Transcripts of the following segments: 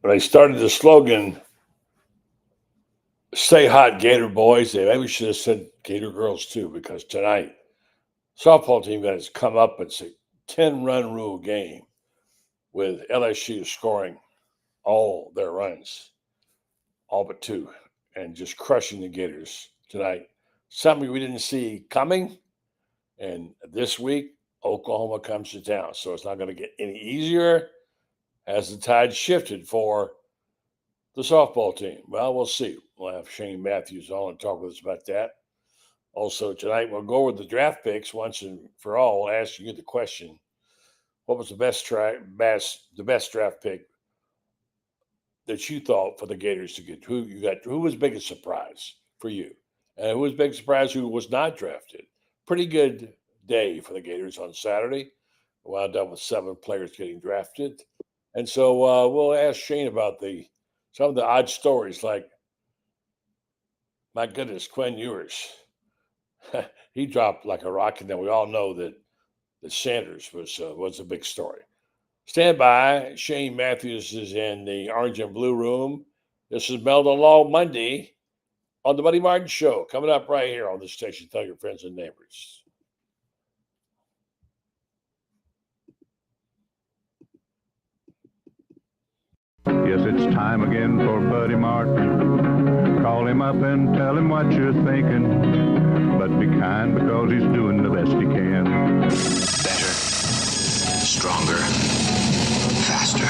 they started the slogan, "Stay hot, Gator boys." They maybe should have said Gator girls too, because tonight softball team guys come up. It's a 10-run rule game with LSU scoring all their runs, all but two, and just crushing the Gators tonight. Something we didn't see coming. And this week, Oklahoma comes to town. So it's not going to get any easier as the tide shifted for the softball team. Well, we'll see. We'll have Shane Mathews on and talk with us about that. Also, tonight, we'll go over the draft picks once and for all. We'll ask you the question: what was the best draft pick that you thought for the Gators to get? Who was biggest surprise for you? And who was big surprise who was not drafted? Pretty good day for the Gators on Saturday. Wound up with 7 players getting drafted. And so we'll ask Shane about some of the odd stories, like, my goodness, Quinn Ewers. He dropped like a rock, and then we all know that Sanders was a big story. Stand by. Shane Mathews is in the orange and blue room. This is Meld on Law Monday on the Buddy Martin Show, coming up right here on the station. Tell your friends and neighbors. Yes, it's time again for Buddy Martin. Call him up and tell him what you're thinking. But be kind, because he's doing the best he can. Better, stronger, faster.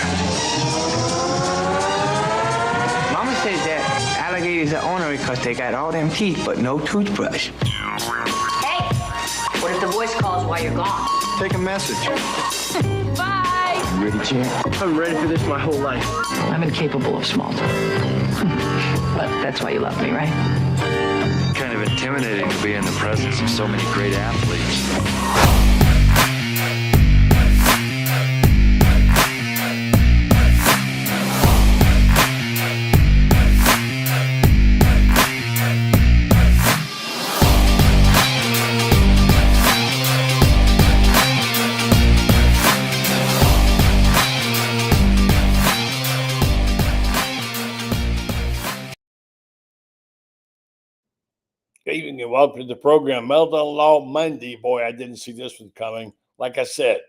Mama says that alligators are ornery because they got all them teeth but no toothbrush. Hey, what if the voice calls while you're gone? Take a message. Bye. You ready, champ? I'm ready for this my whole life. I'm incapable of small talk. But that's why you love me, right? Kind of intimidating to be in the presence of so many great athletes. Good evening and welcome to the program. Meld on Law Monday. Boy, I didn't see this one coming. Like I said,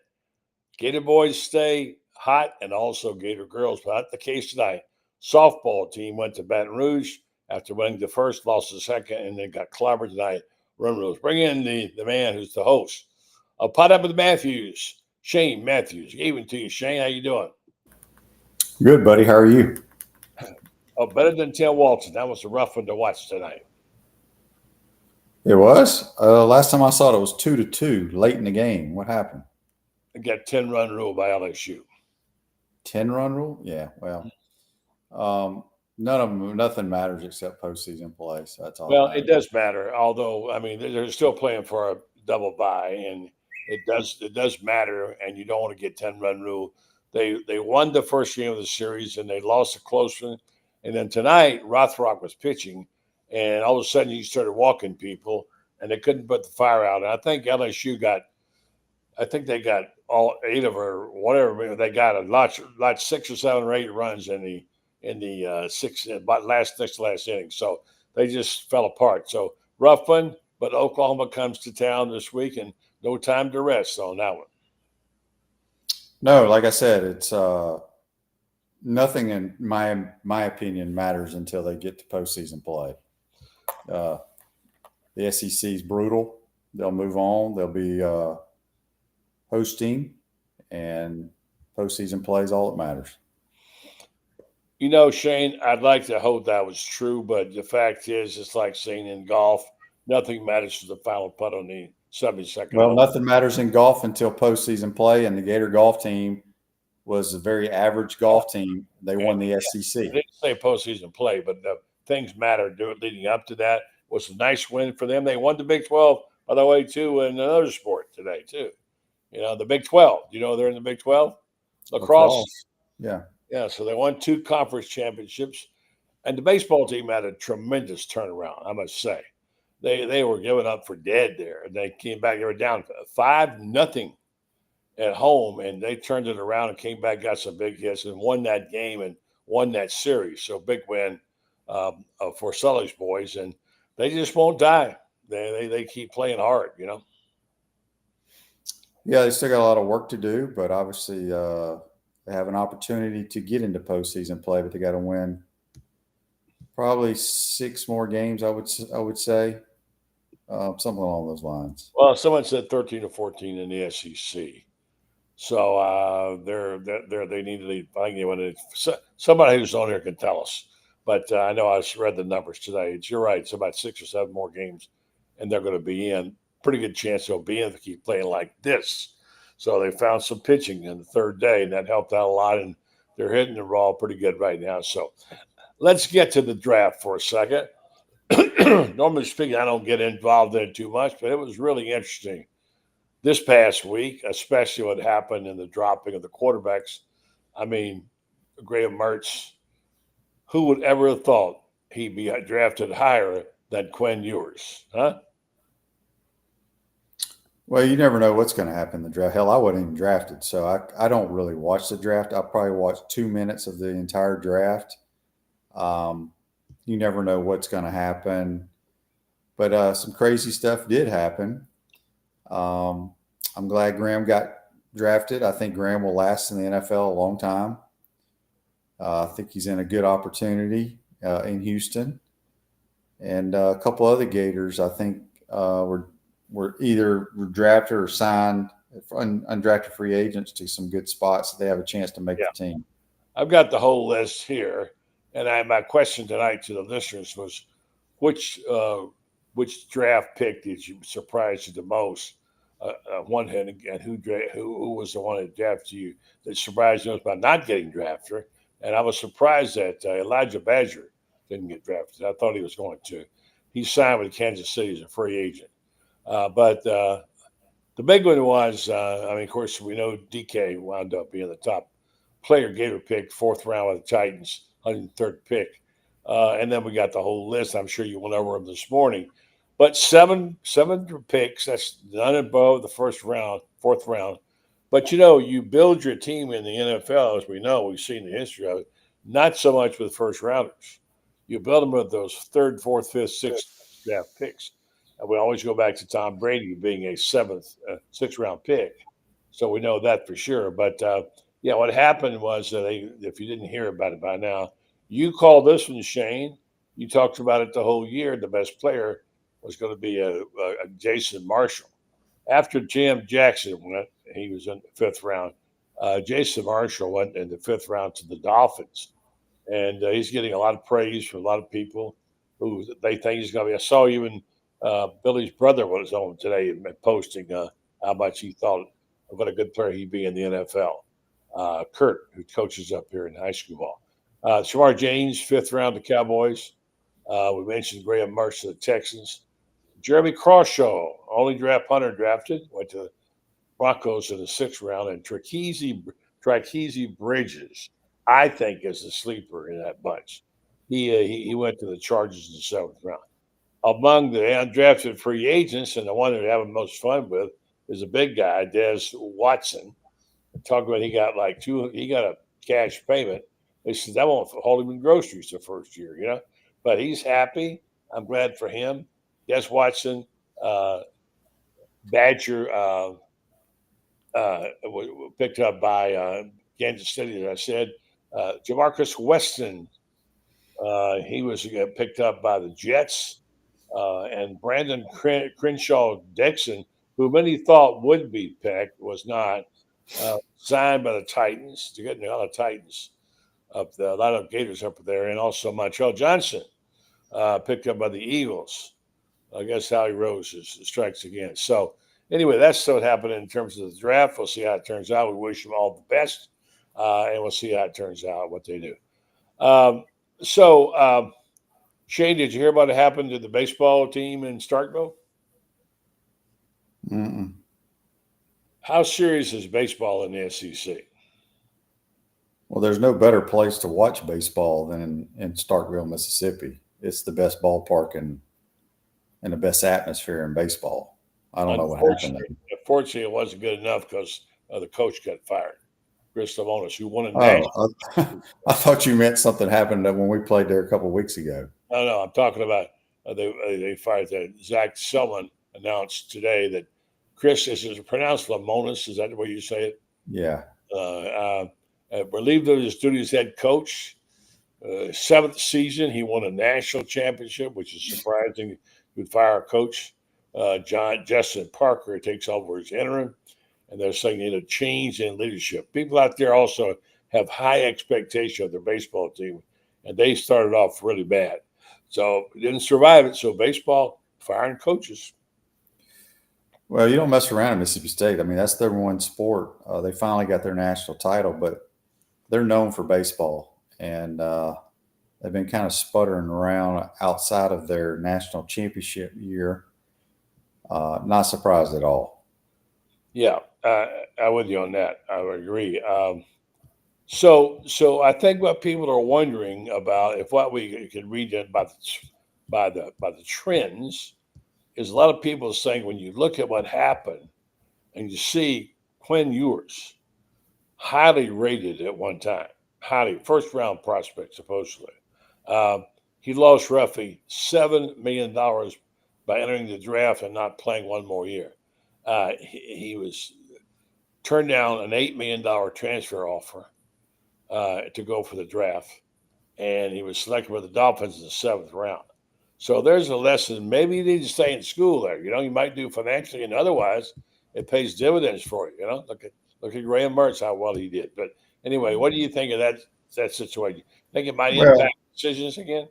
Gator boys stay hot and also Gator girls, but not the case tonight. Softball team went to Baton Rouge after winning the first, lost the second, and then got clobbered tonight. Run rules. Bring in the man who's the host. I'll pot up with Mathews. Shane Mathews. Even to you, Shane. How you doing? Good, buddy. How are you? Oh, better than Tim Walton. That was a rough one to watch tonight. It was. Last time I saw it was 2-2 late in the game. What happened? They got 10-run rule by LSU. 10-run rule? Yeah. Well, nothing matters except postseason play. So that's all. Well, it does matter. Although, I mean, they're still playing for a double bye, and it does matter. And you don't want to get 10-run rule. They won the first game of the series, and they lost a close one. And then tonight, Rothrock was pitching. And all of a sudden, you started walking people, and they couldn't put the fire out. And I think LSU they got all 8 of or whatever. They got a lot 6 or 7 or 8 runs in the next to last inning. So they just fell apart. So rough one, but Oklahoma comes to town this week, and no time to rest on that one. No, like I said, it's nothing in my opinion matters until they get to postseason play. The SEC is brutal. They'll move on. They'll be hosting, and postseason play is all that matters. You know, Shane, I'd like to hope that was true, but the fact is, it's like saying in golf, nothing matters to the final putt on the 72nd. Well, nothing matters in golf until postseason play, and the Gator golf team was a very average golf team. They won the SEC. I didn't say postseason play, but the things matter leading up to that. Was a nice win for them. They won the Big 12, by the way, too, in another sport today, too. You know, the Big 12. You know they're in the Big 12? Lacrosse. Yeah. Yeah, so they won 2 conference championships. And the baseball team had a tremendous turnaround, I must say. They were giving up for dead there. They came back. They were down 5-0 at home, and they turned it around and came back, got some big hits, and won that game and won that series. So big win for Sully's boys, and they just won't die. They keep playing hard, you know. Yeah, they still got a lot of work to do, but obviously they have an opportunity to get into postseason play, but they got to win probably 6 more games. I would say something along those lines. Well, someone said 13 to 14 in the SEC. So they need to lead. I think somebody who's on here can tell us. But I know I read the numbers today. You're right. It's about 6 or 7 more games, and they're going to be in. Pretty good chance they'll be in if they keep playing like this. So they found some pitching in the third day, and that helped out a lot. And they're hitting the ball pretty good right now. So let's get to the draft for a second. Normally speaking, I don't get involved in it too much, but it was really interesting this past week, especially what happened in the dropping of the quarterbacks. I mean, Graham Mertz, who would ever have thought he'd be drafted higher than Quinn Ewers, huh? Well, you never know what's going to happen in the draft. Hell, I wasn't even drafted, so I don't really watch the draft. I probably watched 2 minutes of the entire draft. You never know what's going to happen. But some crazy stuff did happen. I'm glad Graham got drafted. I think Graham will last in the NFL a long time. I think he's in a good opportunity in Houston. And a couple other Gators, I think, were either drafted or signed undrafted free agents to some good spots so they have a chance to make the team. I've got the whole list here. And my question tonight to the listeners was, which draft pick did you surprise you the most? One hand, and who was the one that drafted you that surprised you by not getting drafted? And I was surprised that Elijhah Badger didn't get drafted. I thought he was going to. He signed with Kansas City as a free agent. But the big one was, of course, we know Dike wound up being the top player, Gator pick, 4th round with the Titans, 103rd pick. And then we got the whole list. I'm sure you went over them this morning. But seven picks, that's none above the 4th round. But, you build your team in the NFL, as we know, we've seen the history of it, not so much with first rounders. You build them with those 3rd, 4th, 5th, 6th draft picks. And we always go back to Tom Brady being a 6th round pick. So we know that for sure. But, what happened was that if you didn't hear about it by now, you called this one, Shane. You talked about it the whole year. The best player was going to be a Jason Marshall. After Jam Jackson went, he was in the 5th round. Jason Marshall went in the 5th round to the Dolphins. And he's getting a lot of praise from a lot of people who they think he's going to be. I saw even Billy's brother was on today posting how much he thought of what a good player he'd be in the NFL. Kurt, who coaches up here in high school ball. Shamar James, 5th round to Cowboys. We mentioned Graham Mertz to the Texans. Jeremy Crawshaw, only draft punter drafted, went to the Broncos in the 6th round. And Trakeezy Bridges, I think, is the sleeper in that bunch. He went to the Chargers in the 7th round. Among the undrafted free agents, and the one that we're having most fun with, is a big guy, Des Watson. Talk about he got a cash payment. They said that won't hold him in groceries the first year, But he's happy. I'm glad for him. Des Watson, Badger picked up by Kansas City, as I said. Jamarcus Weston, he was picked up by the Jets. And Brandon Crenshaw Dixon, who many thought would be picked, was not. Signed by the Titans. To get a lot of Titans a lot of Gators up there, and also Montreal Johnson picked up by the Eagles. I guess Howie Rose strikes again. So anyway, that's what happened in terms of the draft. We'll see how it turns out. We wish them all the best, and we'll see how it turns out, what they do. Shane, did you hear about what happened to the baseball team in Starkville? Mm-mm. How serious is baseball in the SEC? Well, there's no better place to watch baseball than in Starkville, Mississippi. It's the best ballpark and the best atmosphere in baseball. I don't know what happened there. Unfortunately, it wasn't good enough because the coach got fired. Chris Lemonis, who won a Oh, national. I thought you meant something happened when we played there a couple of weeks ago. No, I'm talking about they fired that. Zach Selman announced today that Chris, is it pronounced Lemonis? Is that the way you say it? Yeah. Relieved of his duty as head coach. 7th season, he won a national championship, which is surprising. He would fire a coach. Justin Parker takes over as interim, and they're saying they need a change in leadership. People out there also have high expectation of their baseball team, and they started off really bad. So didn't survive it. So baseball, firing coaches. Well, you don't mess around at Mississippi State. I mean, that's their one sport. They finally got their national title, but they're known for baseball. And they've been kind of sputtering around outside of their national championship year. Not surprised at all. Yeah, I'm with you on that. I would agree. So I think what people are wondering about, if what we can read by the trends, is a lot of people are saying when you look at what happened and you see Quinn Ewers, highly rated at one time, first round prospect supposedly, he lost roughly $7 million by entering the draft and not playing one more year. He was turned down an $8 million transfer offer to go for the draft, and he was selected by the Dolphins in the 7th round. So there's a lesson. Maybe you need to stay in school there. You might do financially, and otherwise it pays dividends for you. Look at Graham Mertz, how well he did. But anyway, what do you think of that situation? Think it might impact decisions again?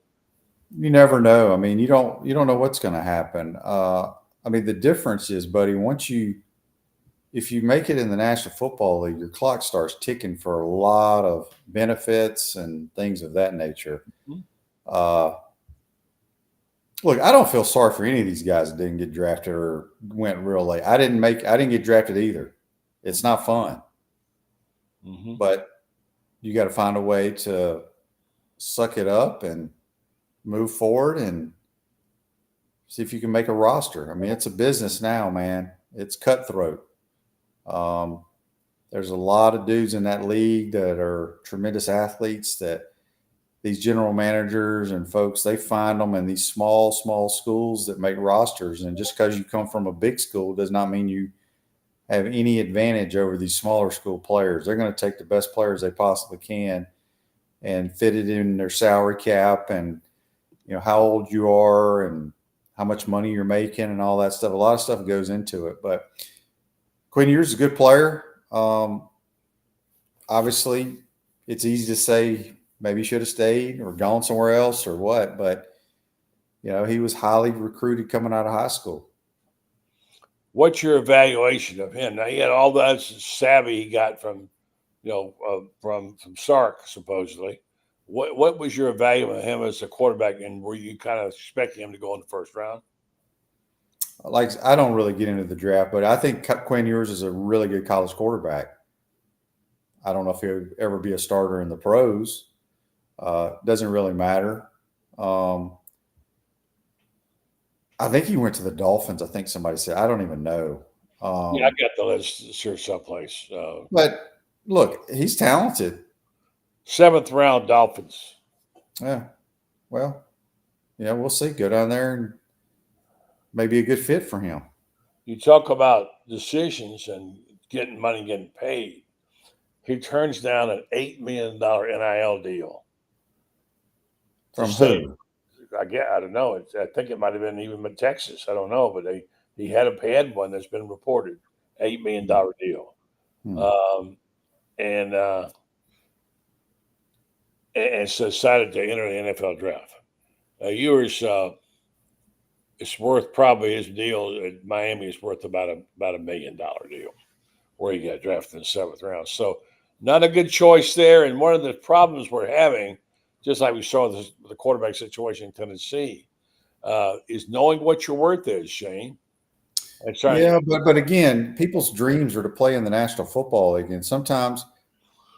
You never know. I mean, you don't know what's going to happen. I mean, the difference is, buddy, if you make it in the National Football League, your clock starts ticking for a lot of benefits and things of that nature. Mm-hmm. Look, I don't feel sorry for any of these guys that didn't get drafted or went real late. I didn't get drafted either. It's not fun. Mm-hmm. But you got to find a way to suck it up and move forward and see if you can make a roster. I mean, it's a business now, man. It's cutthroat. There's a lot of dudes in that league that are tremendous athletes that these general managers and folks, they find them in these small schools that make rosters. And just because you come from a big school does not mean you have any advantage over these smaller school players. They're going to take the best players they possibly can and fit it in their salary cap and, how old you are and how much money you're making and all that stuff. A lot of stuff goes into it. But Quinn Ewers is a good player. Obviously, it's easy to say maybe he should have stayed or gone somewhere else or what. But, he was highly recruited coming out of high school. What's your evaluation of him? Now, he had all that savvy he got from Sark, supposedly. What was your value of him as a quarterback, and were you kind of expecting him to go in the first round? I don't really get into the draft, but I think Quinn Ewers is a really good college quarterback. I don't know if he'll ever be a starter in the pros. Doesn't really matter. I think he went to the Dolphins. I think somebody said. I don't even know. Yeah, I got the list here someplace. But look, he's talented. 7th round Dolphins. Yeah. Well, we'll see. Go down there and maybe a good fit for him. You talk about decisions and getting money, getting paid. He turns down an $8 million NIL deal. From who? I don't know. I think it might have been even in Texas. I don't know, but he had one that's been reported, $8 million deal, and so decided to enter the NFL draft. Ewers, it's worth probably his deal at Miami is worth about a $1 million deal, where he got drafted in the 7th round. So not a good choice there. And one of the problems we're having, just like we saw the quarterback situation in Tennessee, is knowing what your worth is, Shane. But again, people's dreams are to play in the National Football League, and sometimes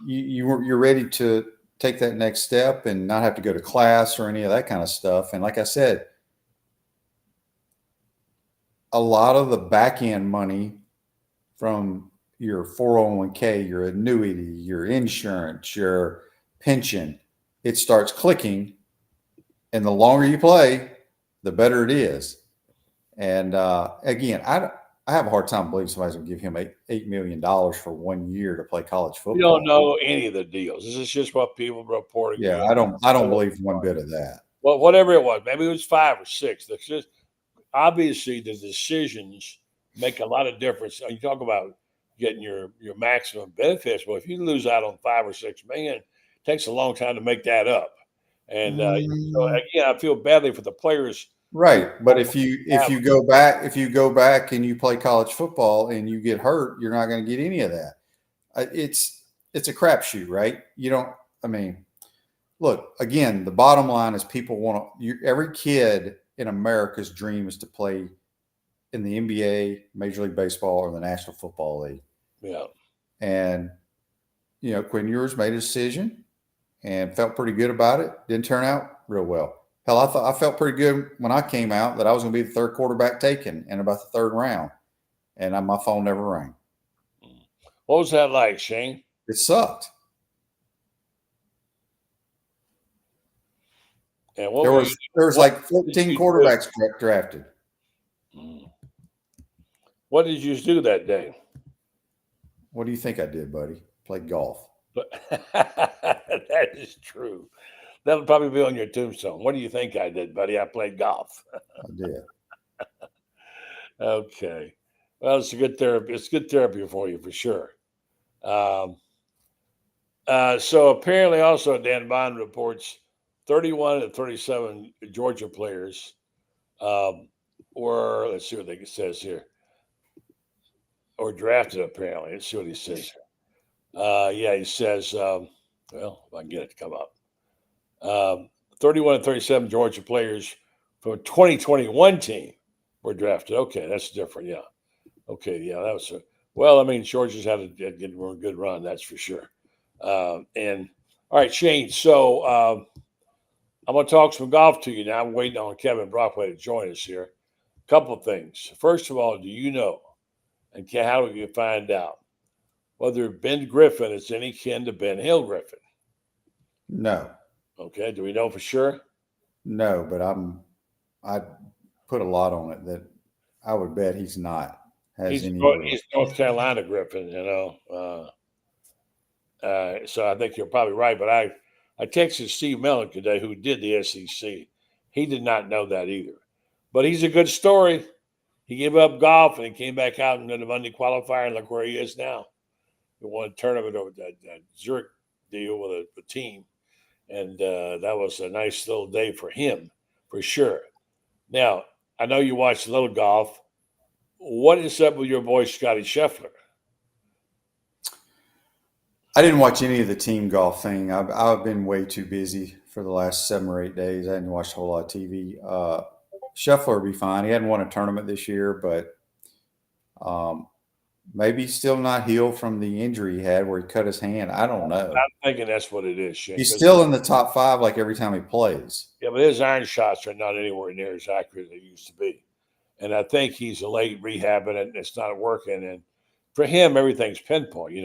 you're ready to take that next step and not have to go to class or any of that kind of stuff. And like I said, a lot of the back end money from your 401k, your annuity, your insurance, your pension, it starts clicking. And the longer you play, the better it is. And again, I have a hard time believing somebody's going to give him $8 million for 1 year to play college football. We don't know any of the deals. This is just what people reporting. Yeah, I don't believe one bit of that. Well, whatever it was, maybe it was 5 or 6. That's just obviously the decisions make a lot of difference. You talk about getting your maximum benefits. Well, if you lose out on 5 or 6 million, it takes a long time to make that up. And so again, I feel badly for the players. Right, but if you go back and you play college football and you get hurt, you're not going to get any of that. It's a crapshoot, right? You don't. I mean, look again. The bottom line is people want to. Every kid in America's dream is to play in the NBA, Major League Baseball, or the National Football League. Yeah, and Quinn Ewers made a decision and felt pretty good about it. Didn't turn out real well. Hell, I felt pretty good when I came out that I was going to be the third quarterback taken in about the third round, and my phone never rang. What was that like, Shane? It sucked. And there was like 14 quarterbacks drafted. What did you do that day? What do you think I did, buddy? Played golf. That is true. That'll probably be on your tombstone. What do you think I did, buddy? I played golf. I did. Okay. Well, it's a good therapy. It's good therapy for you, for sure. So apparently also Dan Bond reports 31 and 37 Georgia players were, let's see what it says here, or drafted apparently. Let's see what he says here. Yeah, he says, well, if I can get it to come up. 31 and 37 Georgia players from a 2021 team were drafted. Okay, that's different. Yeah. Okay, yeah, that was well, I mean, Georgia's had a good run, that's for sure. And all right, Shane, so I'm going to talk some golf to you now. I'm waiting on Kevin Brockway to join us here. A couple of things. First of all, do you know, and how do you find out, whether Ben Griffin is any kin to Ben Hill Griffin? No. Okay. Do we know for sure? No, but I put a lot on it that I would bet he's not. He's North Carolina Griffin, so I think you're probably right. But I texted Steve Mellon today, who did the SEC. He did not know that either. But he's a good story. He gave up golf and he came back out and did a Monday qualifier, and look where he is now. He won a tournament over that Zurich deal with a team. And that was a nice little day for him, for sure. Now, I know you watched a little golf. What is up with your boy, Scotty Scheffler? I didn't watch any of the team golf thing. I've been way too busy for the last 7 or 8 days. I hadn't watched a whole lot of TV. Scheffler will be fine. He hadn't won a tournament this year, but maybe still not healed from the injury he had where he cut his hand. I don't know. I'm thinking that's what it is, Shane. He's still in the top 5 like every time he plays. Yeah, but his iron shots are not anywhere near as accurate as they used to be. And I think he's late rehabbing it, and it's not working. And for him, everything's pinpoint,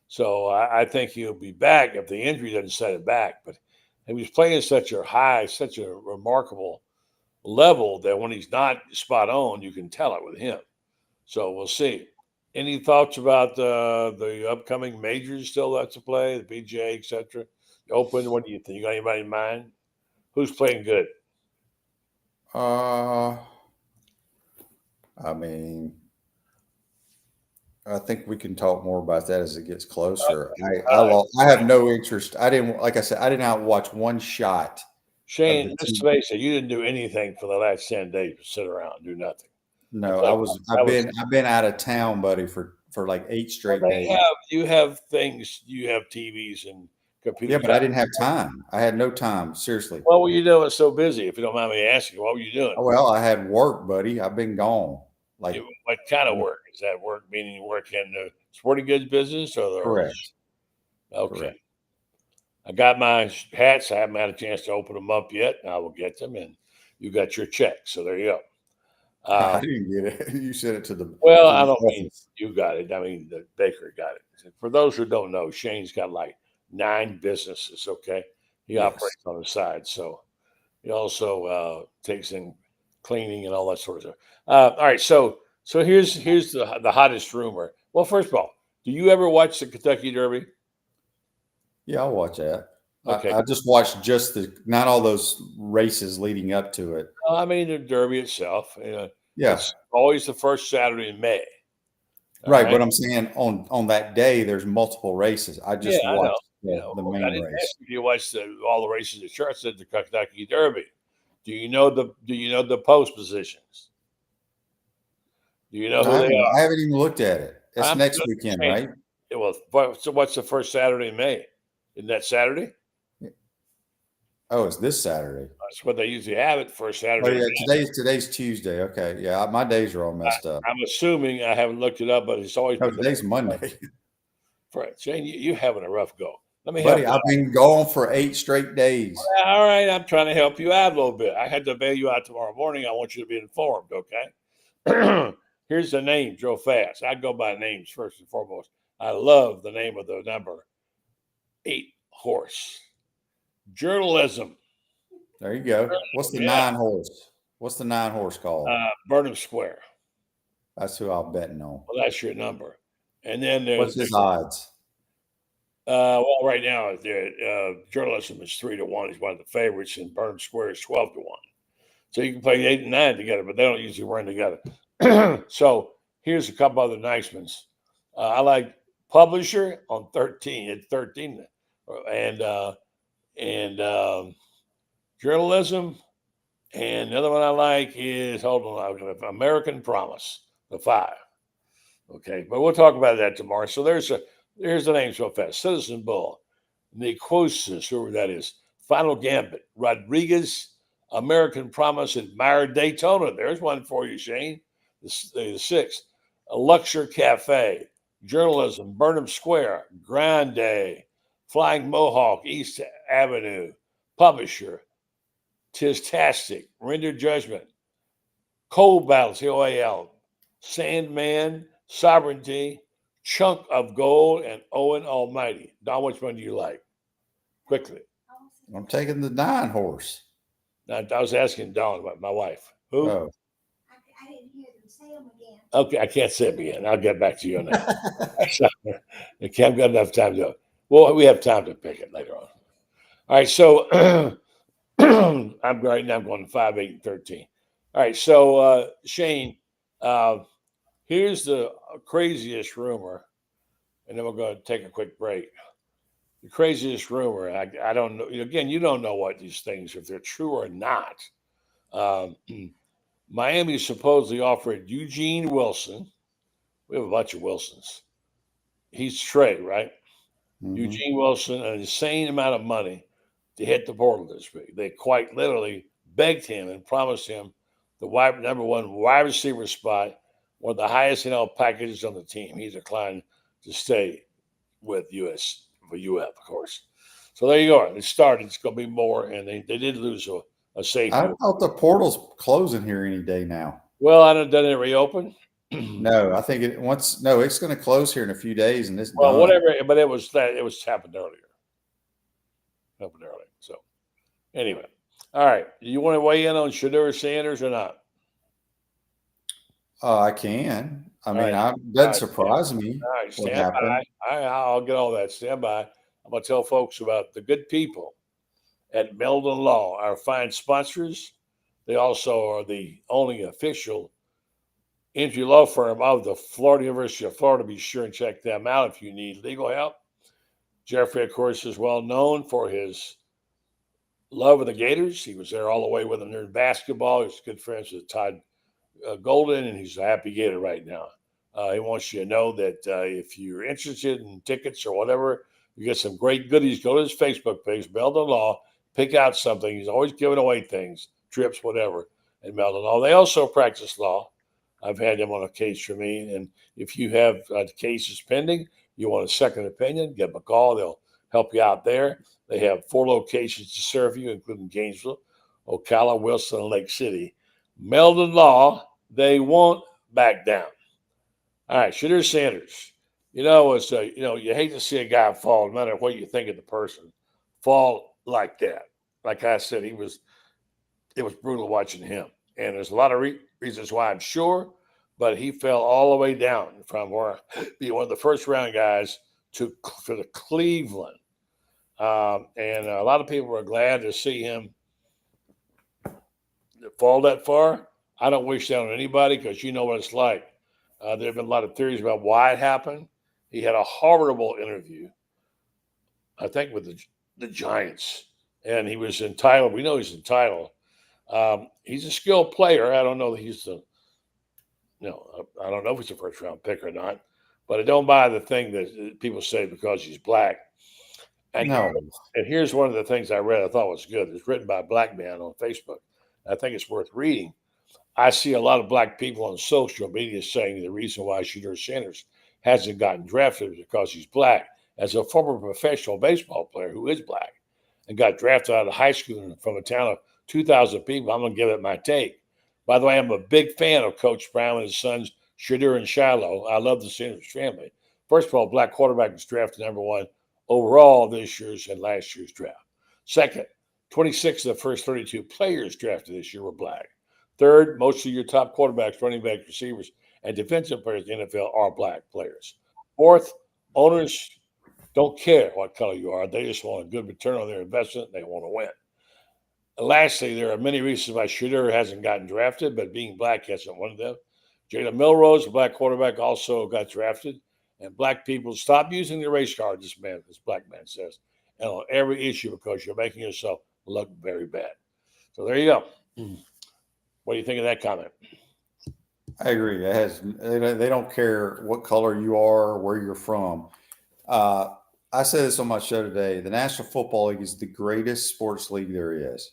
So I think he'll be back if the injury doesn't set it back. But he was playing such a remarkable level that when he's not spot on, you can tell it with him. So we'll see. Any thoughts about the upcoming majors still left to play, the PGA, et cetera? The Open, what do you think? You got anybody in mind? Who's playing good? I mean, I think we can talk more about that as it gets closer. I have no interest. I didn't watch one shot. Shane, let's face it, you didn't do anything for the last 10 days. Sit around, do nothing. No, I've been out of town, buddy, for like 8 straight days. You have things. You have TVs and computers. Yeah, but I didn't have time. I had no time. Seriously. What were you doing so busy? If you don't mind me asking, what were you doing? Well, I had work, buddy. I've been gone. Like, what kind of work? Is that work meaning you work in the sporting goods business or the correct? Okay. Correct. I got my hats. I haven't had a chance to open them up yet. I will get them, and you got your check. So there you I didn't get it. You said it to the Well, to I the don't mean office. you got it. I mean, the baker got it. For those who don't know, Shane's got like 9 businesses. Okay. He Yes. operates on the side. So he also takes in cleaning and all that sort of stuff. All right. So here's the hottest rumor. Well, first of all, do you ever watch the Kentucky Derby? Yeah, I'll watch that. Okay. I just watched not all those races leading up to it. I mean, the Derby itself. Yeah. It's always the first Saturday in May. All Right, but I'm saying on that day there's multiple races. I just Yeah, I watched know. the I main didn't race. ask if you watched all the races that charts at the Kentucky Derby. Do you know the post positions? Do you know who they are? I haven't even looked at it. It's I'm next just weekend, saying. right? Well, so what's the first Saturday in May? Isn't that Saturday? Oh, it's this Saturday. That's what they usually have it first Saturday. Oh in yeah, May. today's Tuesday. Okay, yeah, my days are all messed up. I'm assuming I haven't looked it up, but it's always No, been today's Monday. Shane, you having a rough go. Let me help Buddy, you I've out. been going for 8 straight days. All right, I'm trying to help you out a little bit. I had to bail you out tomorrow morning. I want you to be informed, okay? Here's the names real fast. I go by names first and foremost. I love the name of the number 8 horse. Journalism. There you go. What's the 9 horse? What's the 9 horse called? Burnham Square. That's who I'm betting on. Well, that's your number. And then What's his odds? Well, right now, journalism is 3-1. He's one of the favorites, and Burnham Square is 12-1. So you can play 8 and 9 together, but they don't usually run together. So here's a couple other nice ones. I like Publisher on 13 at 13, and journalism. And the other one I like is American Promise, the 5. Okay, but we'll talk about that tomorrow. So there's the names real fast. Citizen Bull, Nequosis, whoever that is, Final Gambit, Rodriguez, American Promise, and Meyer Daytona. There's one for you, Shane. The 6th. A Luxor Cafe, Journalism, Burnham Square, Grande, Flying Mohawk, East Avenue, Publisher, Tistastic, Render Judgment, Cold Battles, COAL, Sandman, Sovereignty, Chunk of Gold, and Owen Almighty. Don, which one do you like? Quickly. I'm taking the 9 horse. Now, I was asking Dawn about my wife. Who? Oh. I didn't hear them. Say them again. Okay, I can't say it again. I'll get back to you on that. I can't got enough time to. Well, we have time to pick it later on. All right, so I'm right now. I'm going 5, 8, and 13. All right, so Shane, here's the craziest rumor, and then we're going to take a quick break. The craziest rumor, I don't know. Again, you don't know what these things, if they're true or not. Miami supposedly offered Eugene Wilson. We have a bunch of Wilsons. He's Trey, right? Mm-hmm. Eugene Wilson, an insane amount of money to hit the portal this week. They quite literally begged him and promised him the number 1 wide receiver spot, one of the highest NL packages on the team. He declined to stay with UF, of course. So there you go. It started. It's going to be more, and they did lose a safety. I thought the portal's closing here any day now. Well, I don't. Doesn't it reopen? No, I think it's going to close here in a few days, and this. Well, whatever. But it was happened earlier. So, anyway, all right. You want to weigh in on Shedeur Sanders or not? I can. I mean, right. That surprised me. All right, stand by. I'll get all that. Stand by. I'm going to tell folks about the good people at Meldon Law, our fine sponsors. They also are the only official entry law firm of the Florida University of Florida. Be sure and check them out if you need legal help. Jeffrey, of course, is well known for his love of the Gators. He was there all the way with them in basketball. He's good friends with Todd Golden, and he's a happy Gator right now. He wants you to know that if you're interested in tickets or whatever, you get some great goodies. Go to his Facebook page, Meldon Law. Pick out something. He's always giving away things, trips, whatever, at Meldon Law. They also practice law. I've had them on a case for me. And if you have cases pending, you want a second opinion, give them a call. They'll help you out there. They have 4 locations to serve you, including Gainesville, Ocala, Wilson, and Lake City. Meldon Law, They won't back down. All right, Shadur Sanders. You hate to see a guy fall, no matter what you think of the person, fall like that. Like I said, it was brutal watching him. And there's a lot of reasons why, I'm sure, but he fell all the way down from where be one of the first round guys for the Cleveland. And a lot of people were glad to see him fall that far. I don't wish that on anybody because you know what it's like. There have been a lot of theories about why it happened. He had a horrible interview, I think, with the Giants, and he was entitled. We know he's entitled. He's a skilled player. I don't know that he's I don't know if he's a first round pick or not, but I don't buy the thing that people say because he's black. And, No. And here's one of the things I read I thought was good. It's written by a black man on Facebook. I think it's worth reading. I see a lot of black people on social media saying the reason why Shadur Sanders hasn't gotten drafted is because he's black. As a former professional baseball player who is black and got drafted out of high school from a town of 2,000 people, I'm going to give it my take. By the way, I'm a big fan of Coach Brown and his sons, Shadur and Shiloh. I love the Sanders family. First of all, black quarterback was drafted number 1 overall this year's and last year's draft. Second, 26 of the first 32 players drafted this year were black. Third, most of your top quarterbacks, running backs, receivers, and defensive players in the NFL are black players. Fourth, owners don't care what color you are. They just want a good return on their investment. They want to win. And lastly, there are many reasons why Shadur hasn't gotten drafted, but being black hasn't one of them. Jalen Milrose, a black quarterback, also got drafted. And black people stop using the race card, this black man says, and on every issue because you're making yourself look very bad. So there you go. What do you think of that comment? I agree. They don't care what color you are or where you're from. I said this on my show today. The National Football League is the greatest sports league there is.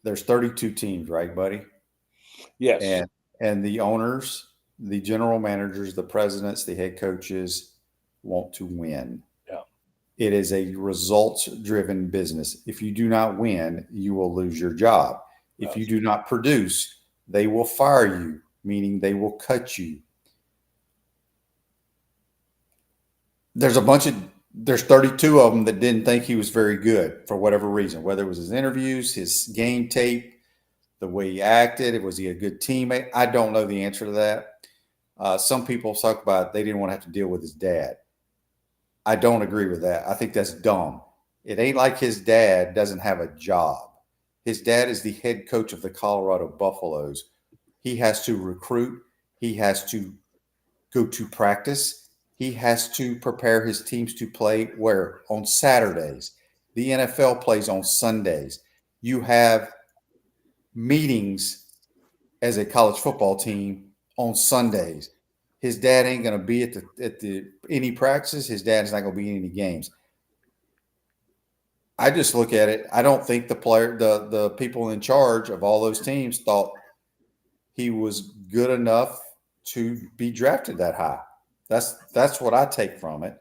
There's 32 teams, right, buddy? Yes. And the owners, the general managers, the presidents, the head coaches want to win. Yeah. It is a results-driven business. If you do not win, you will lose your job. If you do not produce, they will fire you, meaning they will cut you. There's 32 of them that didn't think he was very good for whatever reason, whether it was his interviews, his game tape, the way he acted. Was he a good teammate? I don't know the answer to that. Some people talk about they didn't want to have to deal with his dad. I don't agree with that. I think that's dumb. It ain't like his dad doesn't have a job. His dad is the head coach of the Colorado Buffaloes. He has to recruit. He has to go to practice. He has to prepare his teams to play where? On Saturdays. The NFL plays on Sundays. You have meetings as a college football team on Sundays. His dad ain't going to be at any practices. His dad's not going to be in any games. I just look at it. I don't think the people in charge of all those teams thought he was good enough to be drafted that high. That's what I take from it.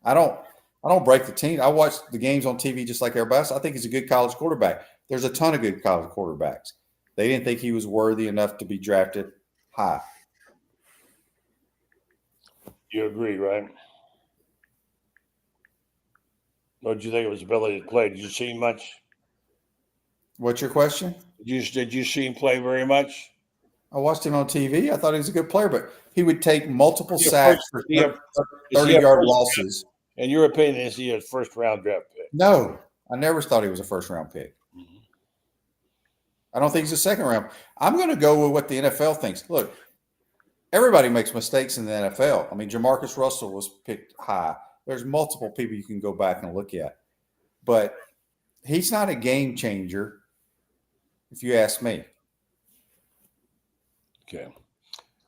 I don't break the team. I watch the games on TV just like everybody else. I think he's a good college quarterback. There's a ton of good college quarterbacks. They didn't think he was worthy enough to be drafted high. You agree, right? What did you think of his ability to play? Did you see him much? What's your question? Did you see him play very much? I watched him on TV. I thought he was a good player, but he would take multiple sacks for 30-yard losses. In your opinion, is he a first-round draft pick? No, I never thought he was a first-round pick. Mm-hmm. I don't think he's a second-round. I'm going to go with what the NFL thinks. Look, everybody makes mistakes in the NFL. I mean, Jamarcus Russell was picked high. There's multiple people you can go back and look at. But he's not a game changer, if you ask me. Okay.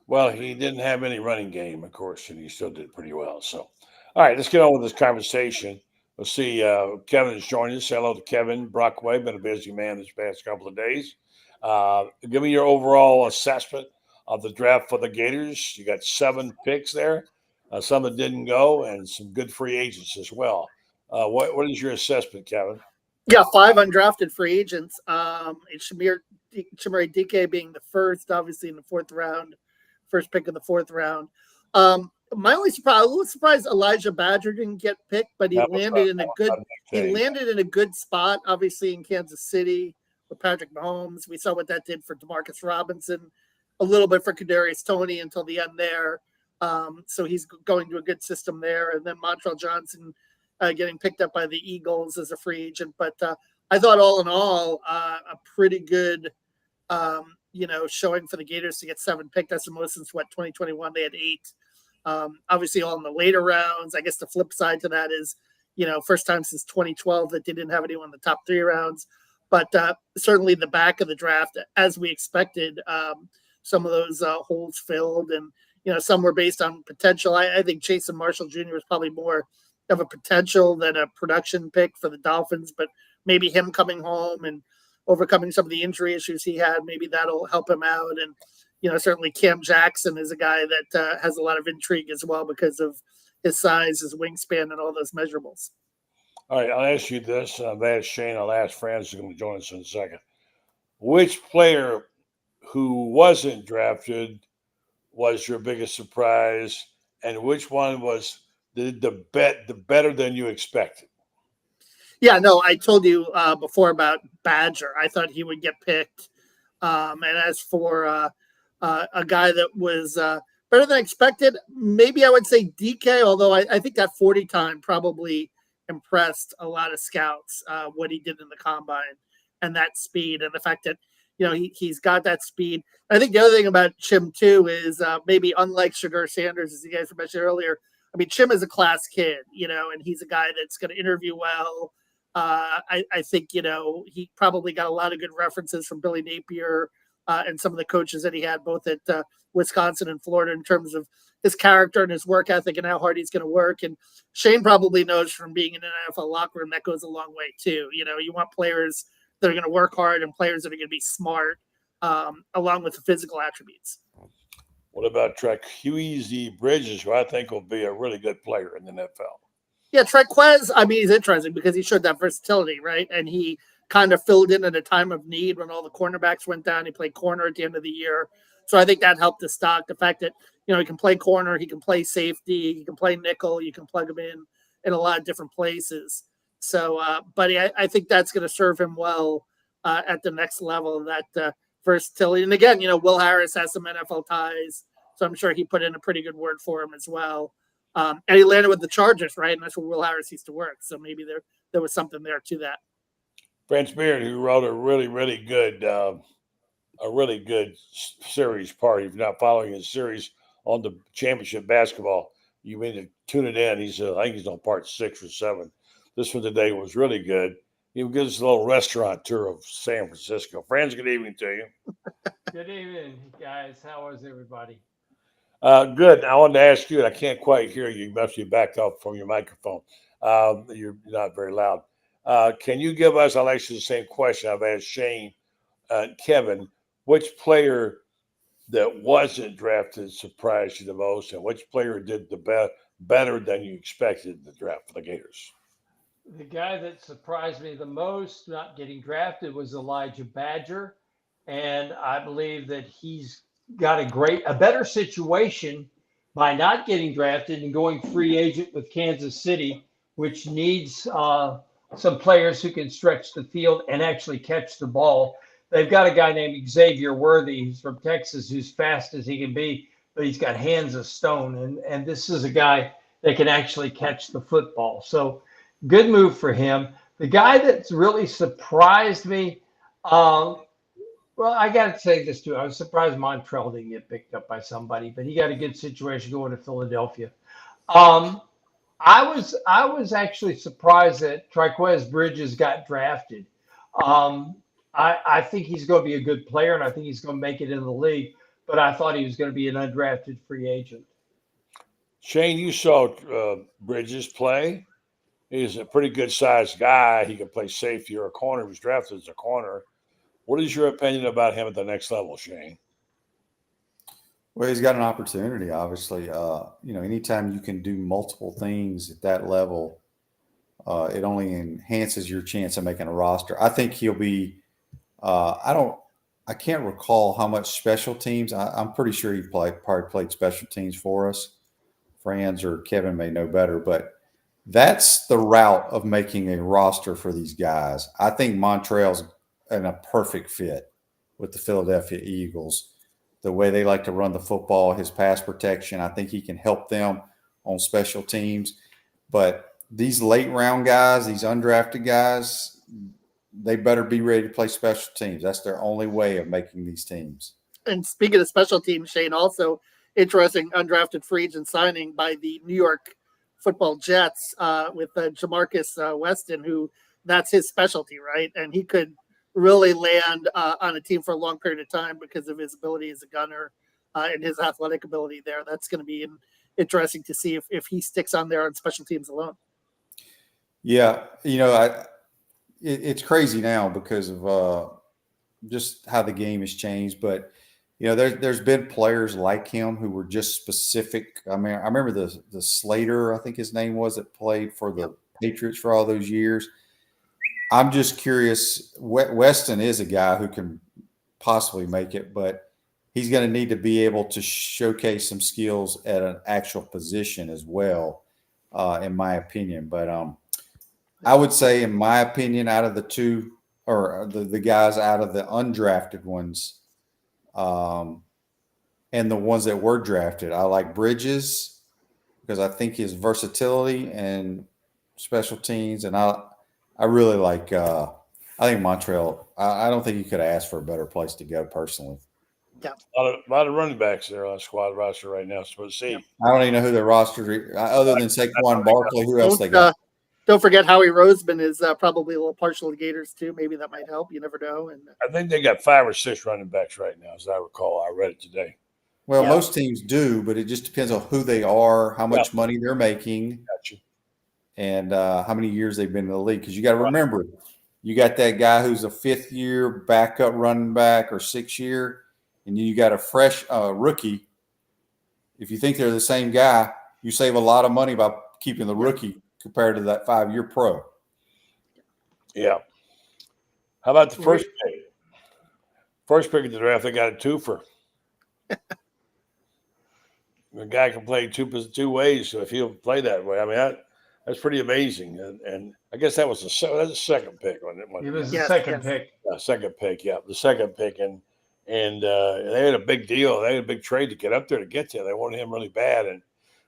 Well, he didn't have any running game, of course, and he still did pretty well. So, all right, let's get on with this conversation. We'll see. Kevin has joined us. Hello to Kevin Brockway. Been a busy man this past couple of days. Give me your overall assessment of the draft for the Gators. You got 7 picks there. Some that didn't go, and some good free agents as well. What is your assessment, Kevin? Yeah, 5 undrafted free agents. Chimere Chimere Dike being the first, obviously in the fourth round, first pick of the fourth round. My only surprise, a little surprised Elijhah Badger didn't get picked, but he landed in a good spot, obviously in Kansas City with Patrick Mahomes. We saw what that did for Demarcus Robinson, a little bit for Kadarius Toney until the end there. So he's going to a good system there. And then Montrell Johnson getting picked up by the Eagles as a free agent. But I thought all in all, a pretty good, showing for the Gators to get 7 picked. That's the most since 2021. They had 8. Obviously all in the later rounds. I guess the flip side to that is, first time since 2012 that they didn't have anyone in the top 3 rounds. But certainly the back of the draft, as we expected, some of those holes filled, and some were based on potential. I think Jason Marshall Jr. was probably more of a potential than a production pick for the Dolphins, but maybe him coming home and overcoming some of the injury issues he had, maybe that'll help him out. And certainly Cam Jackson is a guy that has a lot of intrigue as well because of his size, his wingspan, and all those measurables. All right, I'll ask you this. I've asked Shane. I'll ask Franz, who's going to join us in a second. Which player who wasn't drafted was your biggest surprise, and which one was the better than you expected? Yeah, no, I told you before about Badger. I thought he would get picked. And as for a guy that was better than expected, maybe I would say DK, although I think that 40 time probably impressed a lot of scouts, what he did in the combine and that speed and the fact that, he's got that speed. I think the other thing about Chim too is maybe unlike Shadur Sanders, as you guys mentioned earlier, I mean, Chim is a class kid, and he's a guy that's going to interview well. I think, he probably got a lot of good references from Billy Napier and some of the coaches that he had both at Wisconsin and Florida in terms of his character and his work ethic and how hard he's going to work. And Shane probably knows from being in an NFL locker room that goes a long way too. You want players that are going to work hard and players that are going to be smart, along with the physical attributes. What about Trequez Bridges, who I think will be a really good player in the NFL? Yeah, Trequez, I mean, he's interesting because he showed that versatility, right? And he kind of filled in at a time of need when all the cornerbacks went down. He played corner at the end of the year. So I think that helped the stock. The fact that, he can play corner, he can play safety, he can play nickel, you can plug him in a lot of different places. So, but I think that's going to serve him well at the next level, that versatility. And again, Will Harris has some NFL ties, so I'm sure he put in a pretty good word for him as well. And he landed with the Chargers, right? And that's where Will Harris used to work. So maybe there was something there to that. Franz Beard, who wrote a really good series part. If you're not following his series on the championship basketball, you mean to tune it in. I think he's on part 6 or 7. This one today was really good. He gives us a little restaurant tour of San Francisco. Franz, good evening to you. Good evening, guys. How is everybody? Good. I wanted to ask you, and I can't quite hear you. You must be backed up from your microphone. You're not very loud. Can you give us, I'll ask you the same question I've asked Shane and Kevin, which player that wasn't drafted surprised you the most, and which player did the better than you expected in the draft for the Gators? The guy that surprised me the most not getting drafted was Elijhah Badger, and I believe that he's got a better situation by not getting drafted and going free agent with Kansas City, which needs some players who can stretch the field and actually catch the ball. They've got a guy named Xavier Worthy, who's from Texas, who's fast as he can be, but he's got hands of stone. And this is a guy that can actually catch the football. So good move for him. The guy that's really surprised me, well, I got to say this too. I was surprised Montrell didn't get picked up by somebody, but he got a good situation going to Philadelphia. I was actually surprised that Trequez Bridges got drafted. I think he's going to be a good player, and I think he's going to make it in the league, but I thought he was going to be an undrafted free agent. Shane, you saw Bridges play. He's a pretty good-sized guy. He can play safety or a corner. He was drafted as a corner. What is your opinion about him at the next level, Shane? Well, he's got an opportunity, obviously. Anytime you can do multiple things at that level, it only enhances your chance of making a roster. I think he'll be I I can't recall how much special teams. I'm pretty sure he probably played special teams for us. Franz or Kevin may know better, but that's the route of making a roster for these guys. I think Montreal's in a perfect fit with the Philadelphia Eagles. The way they like to run the football, his pass protection, I think he can help them on special teams. But these late round guys, these undrafted guys, they better be ready to play special teams. That's their only way of making these teams. And speaking of special teams, Shane, also interesting undrafted free agent signing by the New York Football Jets with Jamarcus Weston, who that's his specialty, right? And he could really land on a team for a long period of time because of his ability as a gunner and his athletic ability there. That's going to be interesting to see if he sticks on there on special teams alone. Yeah, it's crazy now because of just how the game has changed. But there's been players like him who were just specific. I mean, I remember the Slater, I think his name was, that played for the Patriots for all those years. I'm just curious. Weston is a guy who can possibly make it, but he's going to need to be able to showcase some skills at an actual position as well, in my opinion. But I would say, in my opinion, out of the two, or the guys out of the undrafted ones, and the ones that were drafted, I like Bridges because I think his versatility and special teams, and I really like. I think Montreal. I don't think you could ask for a better place to go personally. Yeah, a lot of running backs there on the squad roster right now. So we'll see. I don't even know who their roster other than Saquon Barkley. Who else they got? Don't forget Howie Roseman is probably a little partial to Gators too. Maybe that might help. You never know. And I think they got 5 or 6 running backs right now, as I recall. I read it today. Well, most teams do, but it just depends on who they are, how much money they're making, Gotcha. and how many years they've been in the league. Because you got to remember, you got that guy who's a 5th-year backup running back or 6th-year, and you got a fresh rookie. If you think they're the same guy, you save a lot of money by keeping the rookie compared to that 5-year pro. Yeah. How about the first pick? First pick of the draft, they got a twofer. The guy can play two ways, so if he'll play that way, I mean, that's pretty amazing. And I guess that was the second pick. It was the second pick. Second pick, the second pick. And they had a big deal. They had a big trade to get up there to get there. They wanted him really bad. And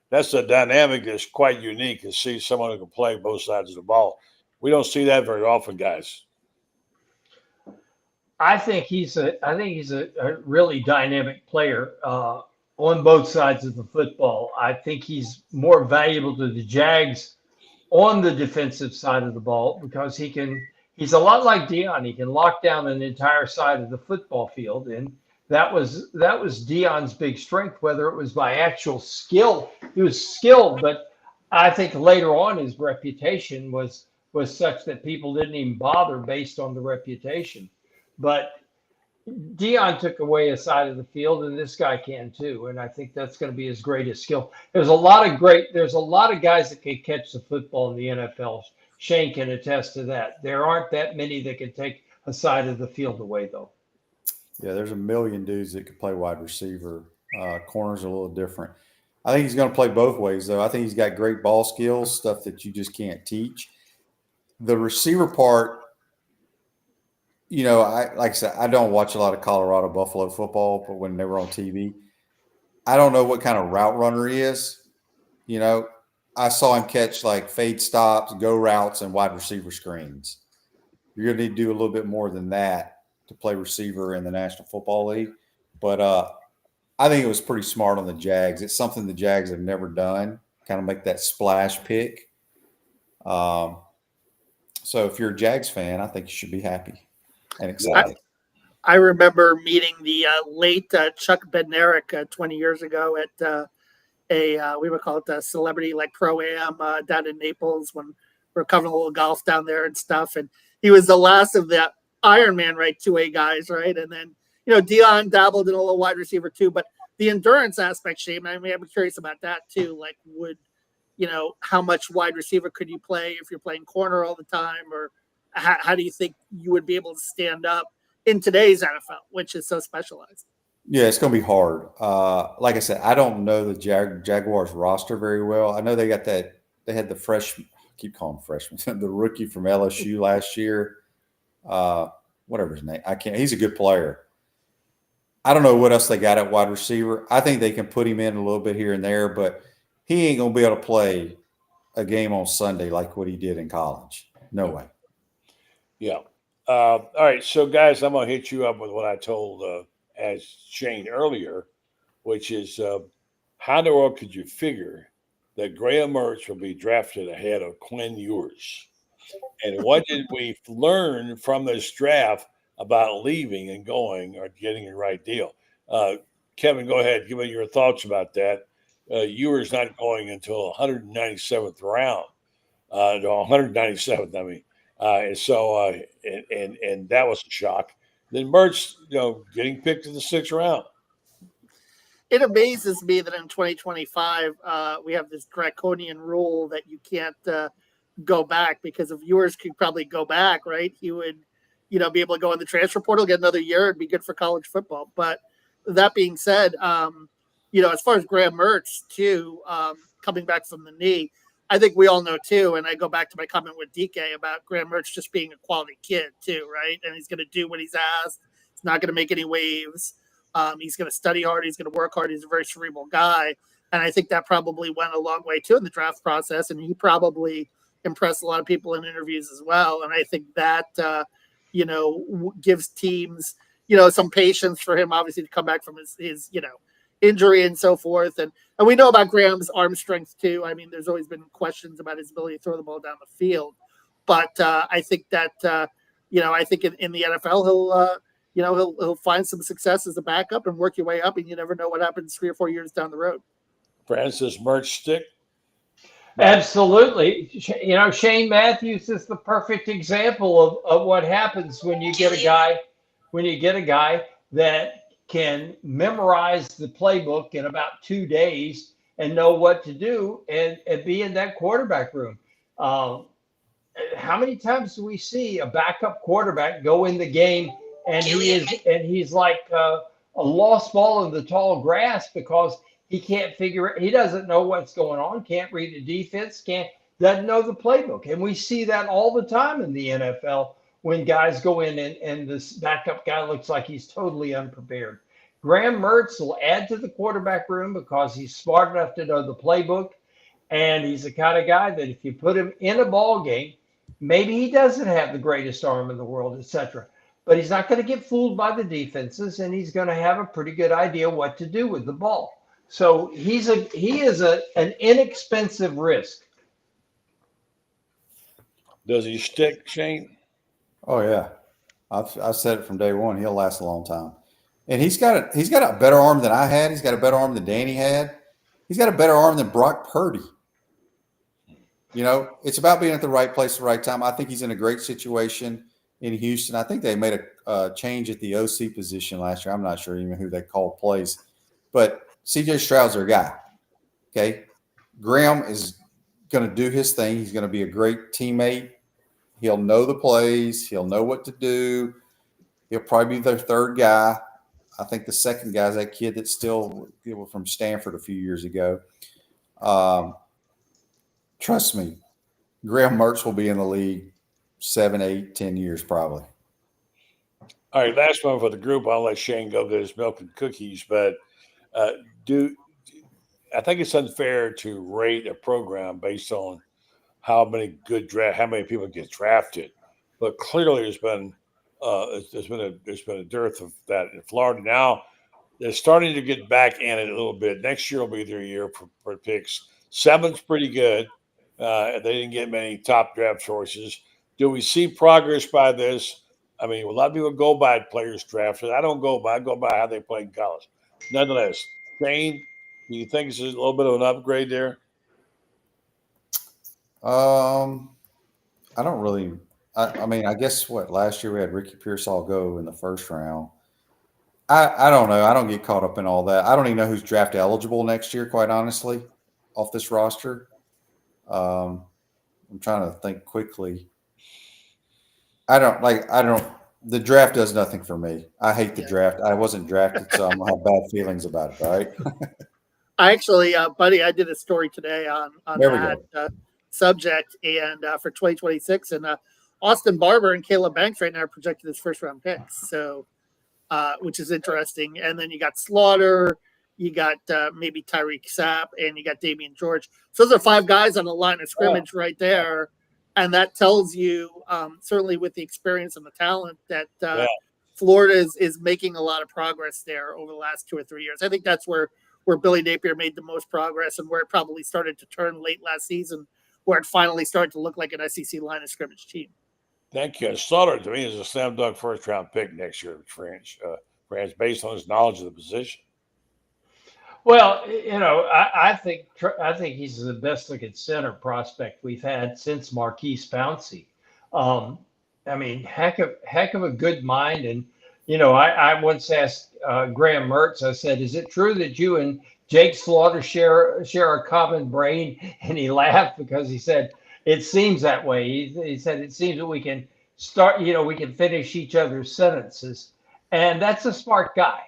that's a dynamic that's quite unique, to see someone who can play both sides of the ball. We don't see that very often, guys. I think he's a really dynamic player on both sides of the football. I think he's more valuable to the Jags on the defensive side of the ball because he's a lot like Deion. He can lock down an entire side of the football field, and that was Deion's big strength. Whether it was by actual skill, he was skilled, but I think later on his reputation was such that people didn't even bother based on the reputation. But Deion took away a side of the field, and this guy can too. And I think that's going to be his greatest skill. There's a lot of guys that can catch the football in the NFL. Shane can attest to that. There aren't that many that can take a side of the field away, though. Yeah, there's a million dudes that could play wide receiver. Corners are a little different. I think he's going to play both ways, though. I think he's got great ball skills, stuff that you just can't teach. The receiver part, like I said, I don't watch a lot of Colorado Buffalo football, but when they were on TV, I don't know what kind of route runner he is. I saw him catch like fade stops, go routes, and wide receiver screens. You're going to need to do a little bit more than that to play receiver in the National Football League. But I think it was pretty smart on the Jags. It's something the Jags have never done, kind of make that splash pick. So if you're a Jags fan, I think you should be happy and excited. I remember meeting the late Chuck Bednarik 20 years ago at we would call it a celebrity like Pro-Am down in Naples when we were covering a little golf down there and stuff. And he was the last of the Ironman, right, 2A guys, right? And then, Deion dabbled in a little wide receiver too. But the endurance aspect, Shane, I mean, I'm curious about that too. Like, how much wide receiver could you play if you're playing corner all the time? Or how do you think you would be able to stand up in today's NFL, which is so specialized. Yeah, it's going to be hard. Like I said, I don't know the Jaguars roster very well. I know they got that. They had the freshman. I keep calling him freshman. The rookie from LSU last year. Whatever his name. I can't. He's a good player. I don't know what else they got at wide receiver. I think they can put him in a little bit here and there, but he ain't going to be able to play a game on Sunday like what he did in college. No way. Yeah. All right. So, guys, I'm going to hit you up with what I told as Shane earlier, which is how in the world could you figure that Graham Mertz will be drafted ahead of Quinn Ewers? And what did we learn from this draft about leaving and going or getting the right deal? Kevin, go ahead. Give me your thoughts about that. Ewers not going until 197th round. No, 197th, I mean. And that was a shock. Then Mertz, getting picked in the 6th round. It amazes me that in 2025 we have this draconian rule that you can't go back, because if Ewers could probably go back, right, he would, be able to go in the transfer portal, get another year, and be good for college football. But that being said, as far as Graham Mertz too, coming back from the knee, I think we all know too, and I go back to my comment with DK about Graham Mertz just being a quality kid too, right? And he's going to do what he's asked. He's not going to make any waves. He's going to study hard. He's going to work hard. He's a very cerebral guy. And I think that probably went a long way too in the draft process. And he probably impressed a lot of people in interviews as well. And I think that, gives teams, some patience for him, obviously, to come back from his injury and so forth. And we know about Graham's arm strength too. I mean, there's always been questions about his ability to throw the ball down the field. But I think that, I think in the NFL, he'll find some success as a backup and work your way up, and you never know what happens 3 or 4 years down the road. Francis, Mertz stick? Absolutely. Shane Mathews is the perfect example of what happens when you get a guy that can memorize the playbook in about 2 days and know what to do and be in that quarterback room. How many times do we see a backup quarterback go in the game and he's like a lost ball in the tall grass because he can't figure it. He doesn't know what's going on, can't read the defense, doesn't know the playbook. And we see that all the time in the NFL when guys go in and this backup guy looks like he's totally unprepared. Graham Mertz will add to the quarterback room because he's smart enough to know the playbook. And he's the kind of guy that if you put him in a ball game, maybe he doesn't have the greatest arm in the world, etc. But he's not going to get fooled by the defenses, and he's going to have a pretty good idea what to do with the ball. So he is an inexpensive risk. Does he stick, Shane? Oh yeah, I've said it from day one. He'll last a long time, and he's got a better arm than I had. He's got a better arm than Danny had. He's got a better arm than Brock Purdy. It's about being at the right place at the right time. I think he's in a great situation in Houston. I think they made a change at the OC position last year. I'm not sure even who they called plays, but CJ Stroud's their guy. Okay. Graham is going to do his thing. He's going to be a great teammate. He'll know the plays. He'll know what to do. He'll probably be their third guy. I think the second guy is that kid that's still from Stanford a few years ago. Trust me, Graham Mertz will be in the league 7, 8, 10 years probably. All right, last one for the group. I'll let Shane go get his milk and cookies, but I think it's unfair to rate a program based on how many people get drafted. But clearly, there's been a dearth of that in Florida. Now they're starting to get back in it a little bit. Next year will be their year for picks. 7's pretty good. They didn't get many top draft choices. Do we see progress by this? I mean, a lot of people go by players drafted. I go by how they play in college. Nonetheless, Shane, do you think it's a little bit of an upgrade there? I don't really. I mean, I guess last year we had Ricky Pearsall go in the first round. I don't know. I don't get caught up in all that. I don't even know who's draft eligible next year, quite honestly, off this roster. I'm trying to think quickly. The draft does nothing for me. I hate the draft. I wasn't drafted, so I'm gonna have bad feelings about it. All right. I actually, buddy, I did a story today on that subject, and for 2026, and Austin Barber and Caleb Banks right now are projected as first-round picks. So, which is interesting. And then you got Slaughter, you got maybe Tyreek Sapp, and you got Damian George. So those are 5 guys on the line of scrimmage right there. And that tells you, certainly with the experience and the talent, that Florida is making a lot of progress there over the last 2 or 3 years. I think that's where Billy Napier made the most progress, and where it probably started to turn late last season, where it finally started to look like an SEC line of scrimmage team. Thank you. Slaughter, to me, is a slam dunk first-round pick next year, Franz, based on his knowledge of the position. Well, I think he's the best looking center prospect we've had since Marquise Pouncey. I mean, heck of a good mind. And I once asked Graham Mertz. I said, "Is it true that you and Jake Slaughter share a common brain?" And he laughed because he said, "It seems that way." He said, "It seems that we can start. We can finish each other's sentences." And that's a smart guy.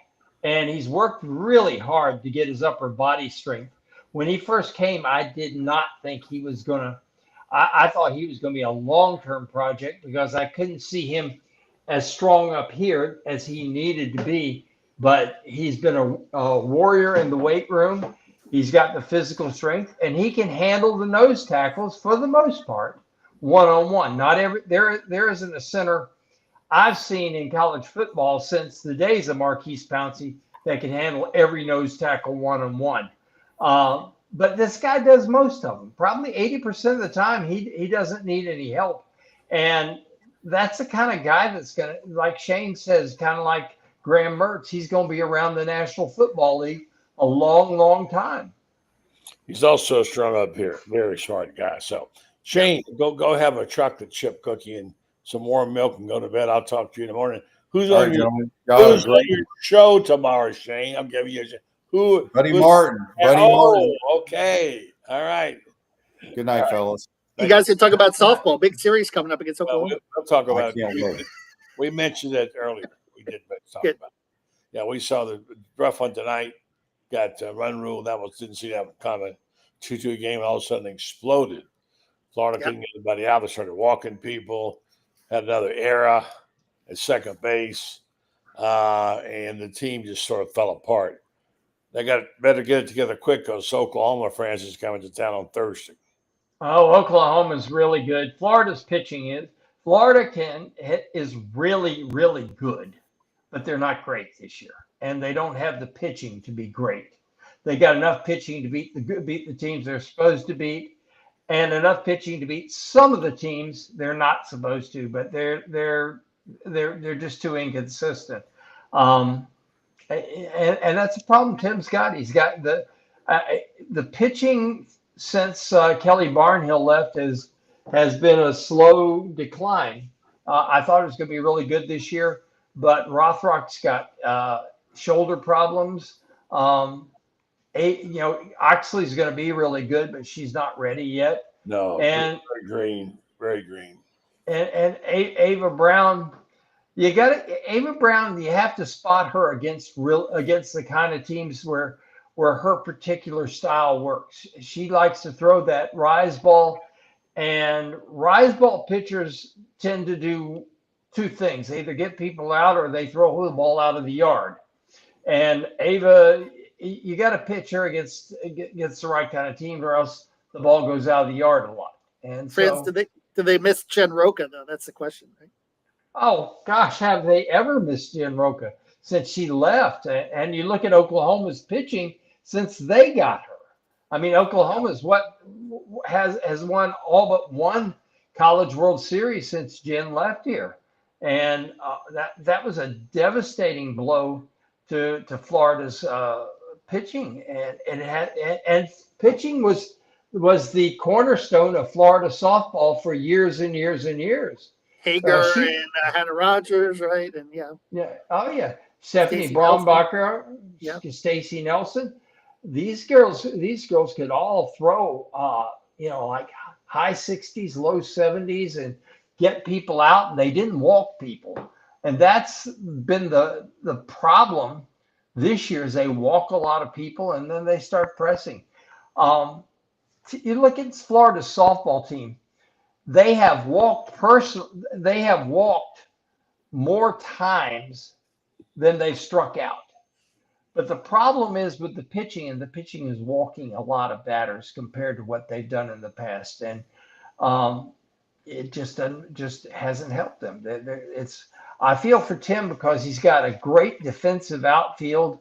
And he's worked really hard to get his upper body strength. When he first came, I did not think he was going to – I thought he was going to be a long-term project because I couldn't see him as strong up here as he needed to be. But he's been a warrior in the weight room. He's got the physical strength, and he can handle the nose tackles for the most part, one-on-one. There isn't a center – I've seen in college football since the days of Marquise Pouncey that can handle every nose tackle one-on-one. But this guy does most of them. Probably 80% of the time, he doesn't need any help. And that's the kind of guy that's going to, like Shane says, kind of like Graham Mertz, he's going to be around the National Football League a long, long time. He's also strong up here. Very smart guy. So, Shane, go have a chocolate chip cookie and some warm milk and go to bed. I'll talk to you in the morning. Who's on your show tomorrow, Shane? I'm giving you who? Buddy Martin. Martin. Okay. All right. Good night, fellas. You guys can talk about softball. Big series coming up against Oklahoma. We'll talk about it. We mentioned it earlier. We did talk about it. Yeah, we saw the rough one tonight. Got run rule. Didn't see that coming. 2-2 game. All of a sudden exploded. Florida couldn't get anybody out. They started walking people. Had another error at second base, and the team just sort of fell apart. They better get it together quick because Oklahoma, Franz, is coming to town on Thursday. Oh, Oklahoma's really good. Florida's pitching is. Florida is really, really good, but they're not great this year, and they don't have the pitching to be great. They got enough pitching to beat the teams they're supposed to beat. And enough pitching to beat some of the teams they're not supposed to, but they're just too inconsistent. And that's a problem Tim's got. He's got the pitching since Kelly Barnhill left has been a slow decline. I thought it was going to be really good this year, but Rothrock's got shoulder problems. Oxley's going to be really good, but she's not ready yet. No, and very green. And Ava Brown, you have to spot her against the kind of teams where her particular style works. She likes to throw that rise ball, and rise ball pitchers tend to do 2 things: they either get people out or they throw the ball out of the yard. And Ava, you got to pitch her against the right kind of team, or else the ball goes out of the yard a lot. And Franz, did they miss Jen Roca though? That's the question, right? Oh gosh, have they ever missed Jen Roca since she left? And you look at Oklahoma's pitching since they got her. I mean, Oklahoma's has won all but one College World Series since Jen left here, and that was a devastating blow to Florida's pitching, and pitching was the cornerstone of Florida softball for years and years and years. Hager and Hannah Rogers, right? And Stephanie Braunbacher, Stacy Nelson. These girls could all throw, like high 60s, low 70s, and get people out. And they didn't walk people. And that's been the problem this year is they walk a lot of people and then they start pressing. You look at Florida's softball team. They have walked more times than they've struck out. But the problem is with the pitching, and the pitching is walking a lot of batters compared to what they've done in the past. And it just hasn't helped them. I feel for Tim because he's got a great defensive outfield.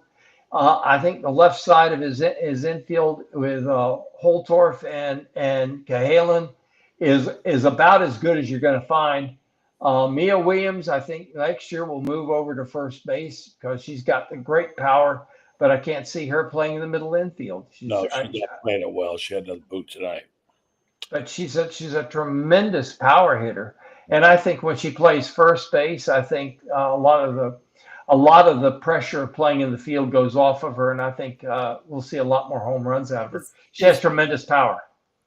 I think the left side of his infield with Holtorf and Cahalan is about as good as you're going to find. Mia Williams, I think next year will move over to first base because she's got the great power, but I can't see her playing in the middle infield. She's not playing it well. She had another boot tonight. But she's a tremendous power hitter. And I think when she plays first base, I think a lot of the pressure of playing in the field goes off of her, and I think we'll see a lot more home runs out of her. She has tremendous power.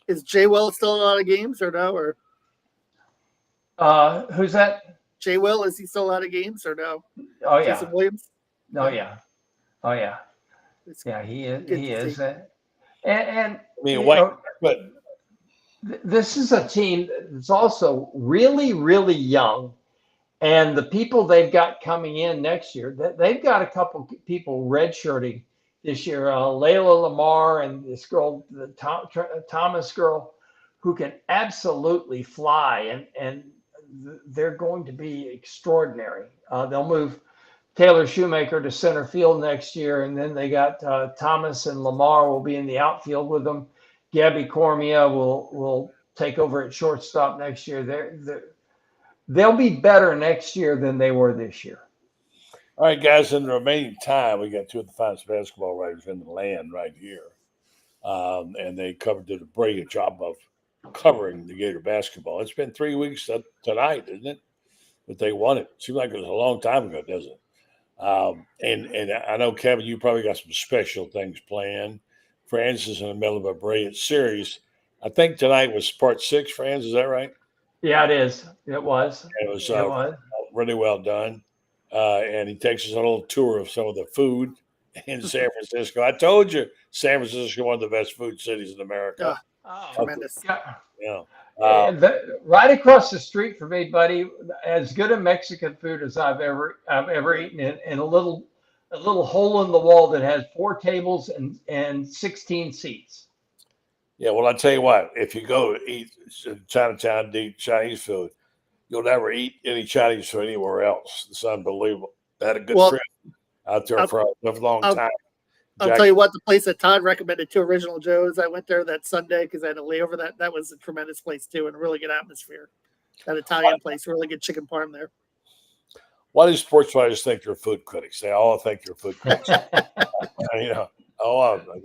Is Jay Will still in a lot of games or no? Or who's that? Jay Will, is he still out of games or no? Oh yeah. Jason Williams. Oh yeah. Oh yeah. Yeah, he is. He is. And I mean, but this is a team that's also really, really young. And the people they've got coming in next year, they've got a couple people redshirting this year. Layla Lamar and this girl, the Thomas girl, who can absolutely fly. And they're going to be extraordinary. They'll move Taylor Shoemaker to center field next year. And then they got Thomas and Lamar will be in the outfield with them. Gabby Cormia will take over at shortstop next year. They'll be better next year than they were this year. All right, guys, in the remaining time, we got two of the finest basketball writers in the land right here. And they did a brilliant job of covering the Gator basketball. It's been 3 weeks tonight, isn't it, that they won it? Seems like it was a long time ago, doesn't it? And I know, Kevin, you probably got some special things planned. Franz is in the middle of a brilliant series. I think tonight was part 6, Franz. Is that right? Yeah, it is. It was. It was really well done. And he takes us on a little tour of some of the food in San Francisco. I told you, San Francisco is one of the best food cities in America. Tremendous. Yeah. Right across the street from me, buddy, as good a Mexican food as I've ever eaten in a little hole in the wall that has 4 tables and 16 seats. Yeah, well, I'll tell you what, if you go to eat in Chinatown to eat Chinese food, you'll never eat any Chinese food anywhere else. It's unbelievable. I had a good trip out there for a long time. I'll tell you what, the place that Todd recommended to Original Joe's, I went there that Sunday because I had a layover. That was a tremendous place too, and a really good atmosphere. That Italian place, really good chicken parm there. Why do sports writers think they're food critics? They all think they're food critics. Let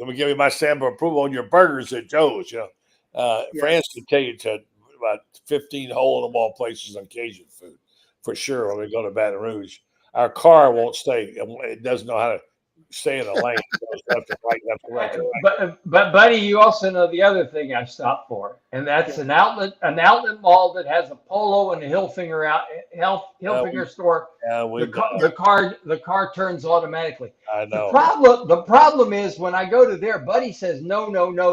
me give you my stamp of approval on your burgers at Joe's. France can take you to about 15 hole-in-the-wall places on Cajun food, for sure, when we go to Baton Rouge. Our car won't stay. It doesn't know how to stay in a lane. Left to right. But buddy, you also know the other thing I stopped for, and that's an outlet mall that has a Polo and a Hilfiger store. Yeah, the car turns automatically. I know. The problem is when I go to there, buddy says no,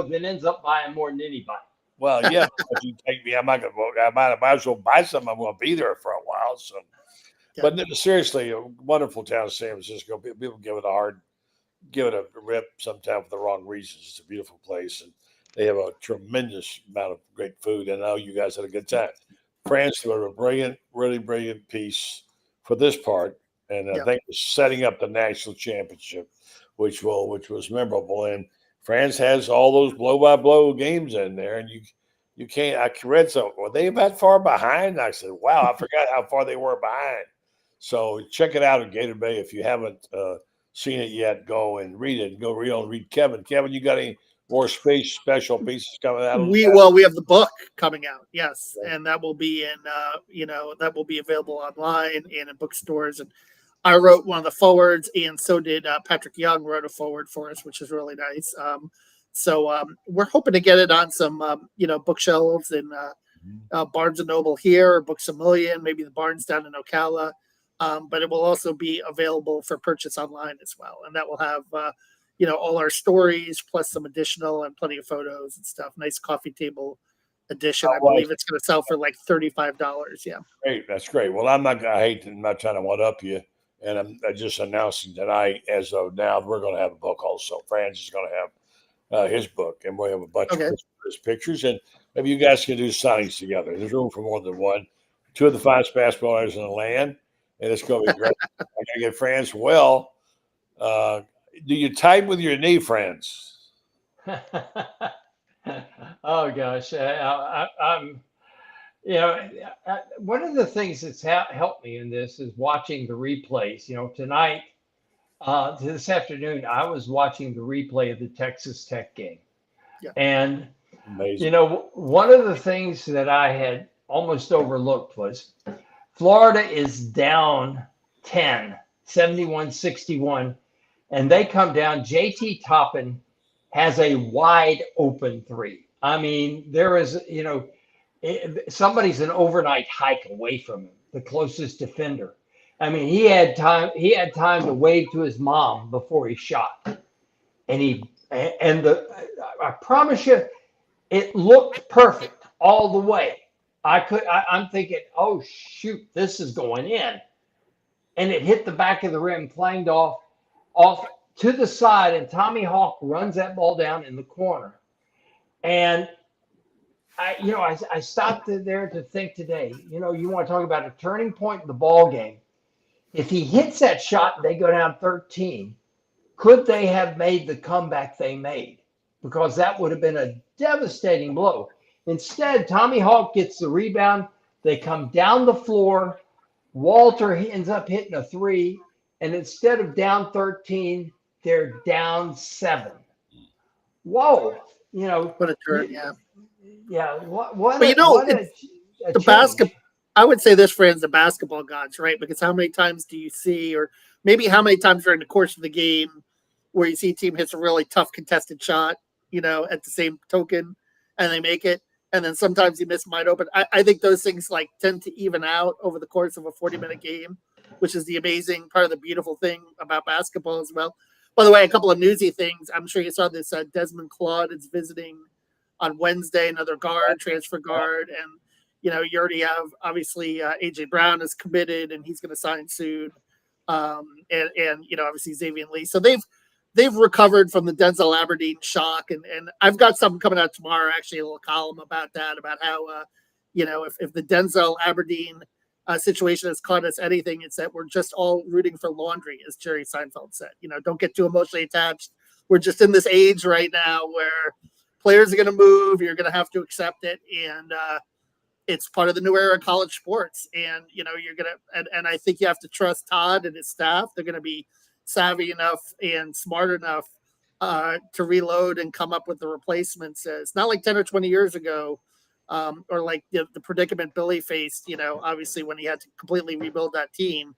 then ends up buying more than anybody. Well, yeah, if you take me, I might as well buy something. I'm going to be there for a while. So, but seriously, a wonderful town, San Francisco. People give it a rip sometimes for the wrong reasons. It's a beautiful place, and they have a tremendous amount of great food. And I know you guys had a good time. France did a really brilliant piece for this part, and I think was setting up the national championship, which was memorable. And France has all those blow-by-blow games in there, and you can't. I read something. Were they that far behind? And I said, wow, I forgot how far they were behind. So check it out at Gator Bay if you haven't seen it yet. Go and read it. Go read Kevin. Kevin, you got any more special pieces coming out? We have the book coming out, yes, and that will be in that will be available online and in bookstores. And I wrote one of the forwards, and so did Patrick Young wrote a forward for us, which is really nice. So we're hoping to get it on some bookshelves in Barnes and Noble here, or Books A Million, maybe the Barnes down in Ocala. but it will also be available for purchase online as well. And that will have, all our stories plus some additional and plenty of photos and stuff. Nice coffee table edition. I believe it's going to sell for like $35. Yeah. Great. That's great. Well, I'm not trying to one up you. And I'm just announcing tonight, as of now, we're going to have a book also. Franz is going to have his book, and we'll have a bunch of his pictures. And maybe you guys can do signings together. There's room for more than one. 2 of the finest basketball players in the land, and it's going to be great. I'm going to get Franz. Well, do you type with your knee, Franz? Oh gosh, I'm. One of the things that's helped me in this is watching the replays. Tonight, this afternoon, I was watching the replay of the Texas Tech game. Yeah. And, amazing. One of the things that I had almost overlooked was Florida is down 10, 71-61, and they come down. JT Toppin has a wide open three. I mean, there is, somebody's an overnight hike away from him, the closest defender. I mean, he had time to wave to his mom before he shot. And I promise you, it looked perfect all the way. I'm thinking, oh shoot, this is going in. And it hit the back of the rim, clanged off to the side, and Tommy Hawk runs that ball down in the corner. And I stopped there to think today, you want to talk about a turning point in the ball game. If he hits that shot and they go down 13, could they have made the comeback they made? Because that would have been a devastating blow. Instead, Tommy Hawk gets the rebound. They come down the floor. Walter ends up hitting a 3. And instead of down 13, they're down 7. Whoa. What a turn, yeah. Yeah. The basketball. I would say this, friends, the basketball gods, right? Because how many times do you see, or maybe how many times during the course of the game, where you see a team hits a really tough contested shot, at the same token, and they make it, and then sometimes you miss wide open. I think those things tend to even out over the course of a 40-minute game, which is the amazing part of the beautiful thing about basketball as well. By the way, a couple of newsy things. I'm sure you saw this. Desmond Claude is visiting on Wednesday, another transfer guard, and you already have obviously AJ Brown is committed and he's going to sign soon, and obviously Xavier Lee. So they've recovered from the Denzel Aberdeen shock, and I've got something coming out tomorrow, actually a little column about that, about how if the Denzel Aberdeen situation has caught us anything, it's that we're just all rooting for laundry, as Jerry Seinfeld said. Don't get too emotionally attached. We're just in this age right now where players are going to move. You're going to have to accept it, and it's part of the new era of college sports. And you're going to, and I think you have to trust Todd and his staff. They're going to be savvy enough and smart enough to reload and come up with the replacements. It's not like 10 or 20 years ago, or like the predicament Billy faced, obviously when he had to completely rebuild that team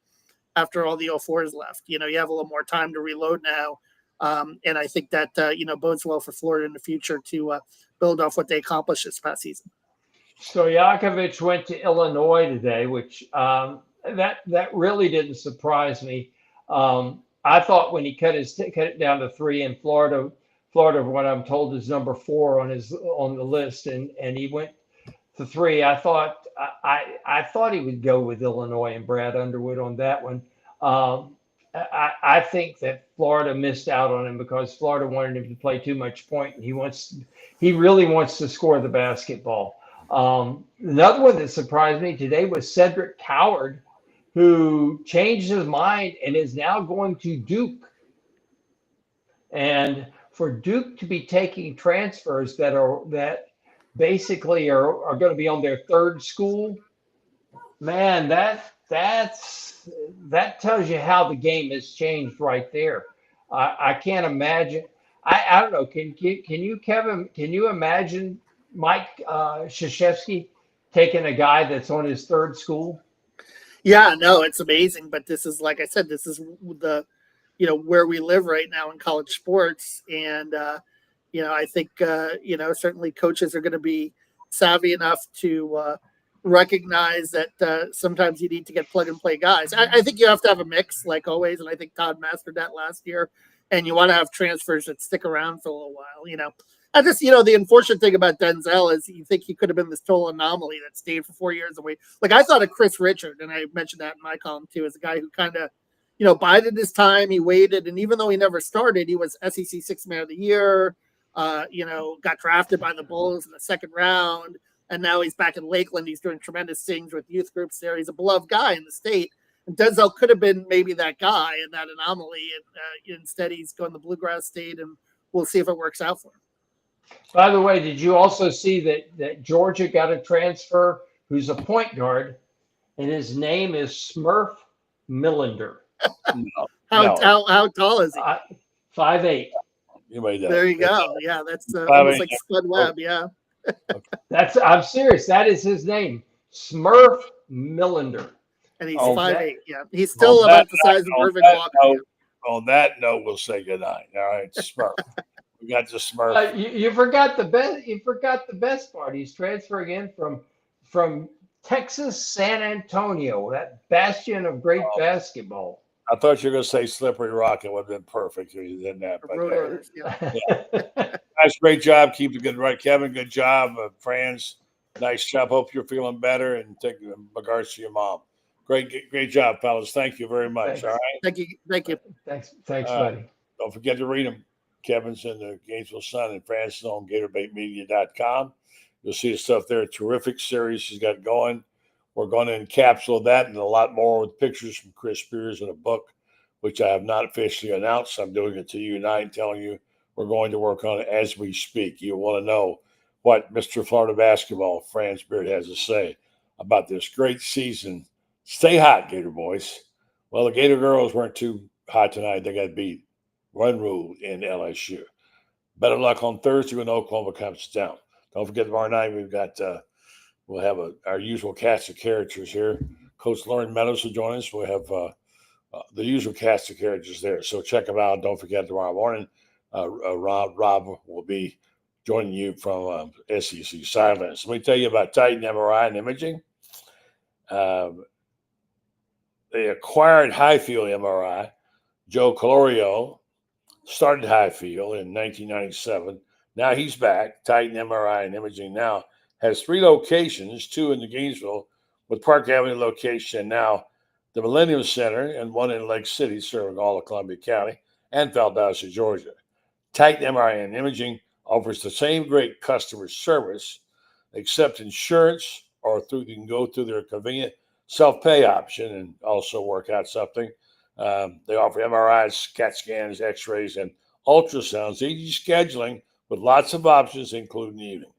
after all the 04s left. You have a little more time to reload now. And I think that, bodes well for Florida in the future to build off what they accomplished this past season. Stojakovic went to Illinois today, which that really didn't surprise me. I thought when he cut it down to 3, and Florida, what I'm told, is number 4 on the list, and he went to 3. I thought he would go with Illinois and Brad Underwood on that one. I think that Florida missed out on him because Florida wanted him to play too much point, and he really wants to score the basketball. Another one that surprised me today was Cedric Coward, who changed his mind and is now going to Duke. And for Duke to be taking transfers that basically are going to be on their 3rd school, man, that tells you how the game has changed right there. I can't imagine. I don't know. Can you, Kevin? Can you imagine Mike Krzyzewski taking a guy that's on his 3rd school? Yeah, no, it's amazing. But this is, like I said, this is the, where we live right now in college sports. And, I think, certainly coaches are going to be savvy enough to, recognize that sometimes you need to get plug and play guys. I think you have to have a mix, like always, and I think Todd mastered that last year. And you want to have transfers that stick around for a little while. I just, the unfortunate thing about Denzel is you think he could have been this total anomaly that stayed for 4 years away. Like I thought of Chris Richard, and I mentioned that in my column too, as a guy who kind of, bided his time. He waited, and even though he never started, he was SEC Sixth Man of the Year. Got drafted by the Bulls in the second round, and now he's back in Lakeland. He's doing tremendous things with youth groups there. He's a beloved guy in the state. And Denzel could have been maybe that guy and that anomaly, and instead he's going to Bluegrass State, and we'll see if it works out for him. By the way, did you also see that Georgia got a transfer who's a point guard, and his name is Smurf Millender? How tall is he? 5'8". You made that. There you go. Yeah, that's almost like Spud Webb. Yeah. I'm serious. That is his name, Smurf Millender. And he's 5'8". Yeah, he's still about the size of Irvin Walker. On that note, we'll say goodnight. All right, Smurf. We got the Smurf. You forgot the best. You forgot the best part. He's transferring in from Texas San Antonio, that bastion of great basketball. I thought you were going to say Slippery Rock. It would have been perfect if you did that. But nice, great job. Keep it good, right, Kevin? Good job, Franz. Nice job. Hope you're feeling better, and take regards to your mom. Great job, fellas. Thank you very much. Thanks. All right. Thank you. Thanks, buddy. Don't forget to read them. Kevin's in the Gainesville Sun and Francis on GatorBaitMedia.com. You'll see the stuff there. Terrific series she's got going. We're going to encapsulate that and a lot more with pictures from Chris Spears in a book, which I have not officially announced. I'm doing it to you tonight and telling you we're going to work on it as we speak. You want to know what Mr. Florida Basketball, Franz Beard, has to say about this great season. Stay hot, Gator boys. Well, the Gator girls weren't too hot tonight. They got beat. Run rule in LSU. Better luck on Thursday when Oklahoma comes down. Don't forget tomorrow night we've got we'll have our usual cast of characters here. Coach Lauren Meadows will join us. We'll have the usual cast of characters there. So check them out. Don't forget tomorrow morning Rob will be joining you from SEC Silence. Let me tell you about Titan MRI and Imaging. They acquired Highfield MRI. Joe Colorio started Highfield in 1997. Now he's back. Titan MRI and Imaging now has 3 locations, 2 in the Gainesville with Park Avenue location, and now the Millennium Center and 1 in Lake City serving all of Columbia County and Valdosta, Georgia. Titan MRI and Imaging offers the same great customer service, except insurance, or you can go through their convenient self-pay option and also work out something. They offer MRIs, CAT scans, X-rays, and ultrasounds, easy scheduling with lots of options, including the evening.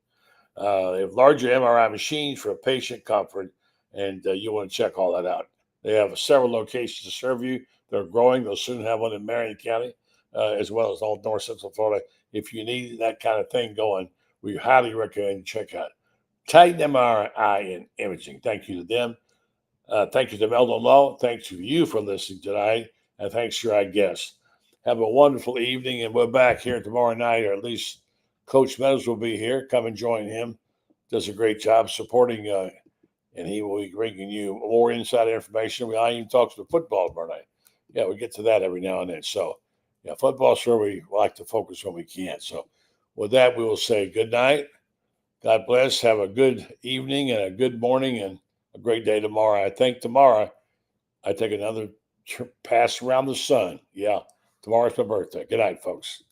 They have larger MRI machines for patient comfort, and you want to check all that out. They have several locations to serve you. They're growing. They'll soon have one in Marion County, as well as all North Central Florida. If you need that kind of thing going, we highly recommend you check out Titan MRI and Imaging. Thank you to them. Thank you to Meldon Law. Thanks to you for listening tonight, and thanks to our guests. Have a wonderful evening, and we're back here tomorrow night, or at least Coach Meadows will be here. Come and join him. Does a great job supporting, and he will be bringing you more inside information. I even talk to the football tomorrow night. Yeah, we get to that every now and then. So, yeah, football's where we like to focus when we can. So, with that, we will say good night. God bless. Have a good evening and a good morning and a great day tomorrow. I think tomorrow I take another pass around the sun. Yeah, tomorrow's my birthday. Good night, folks.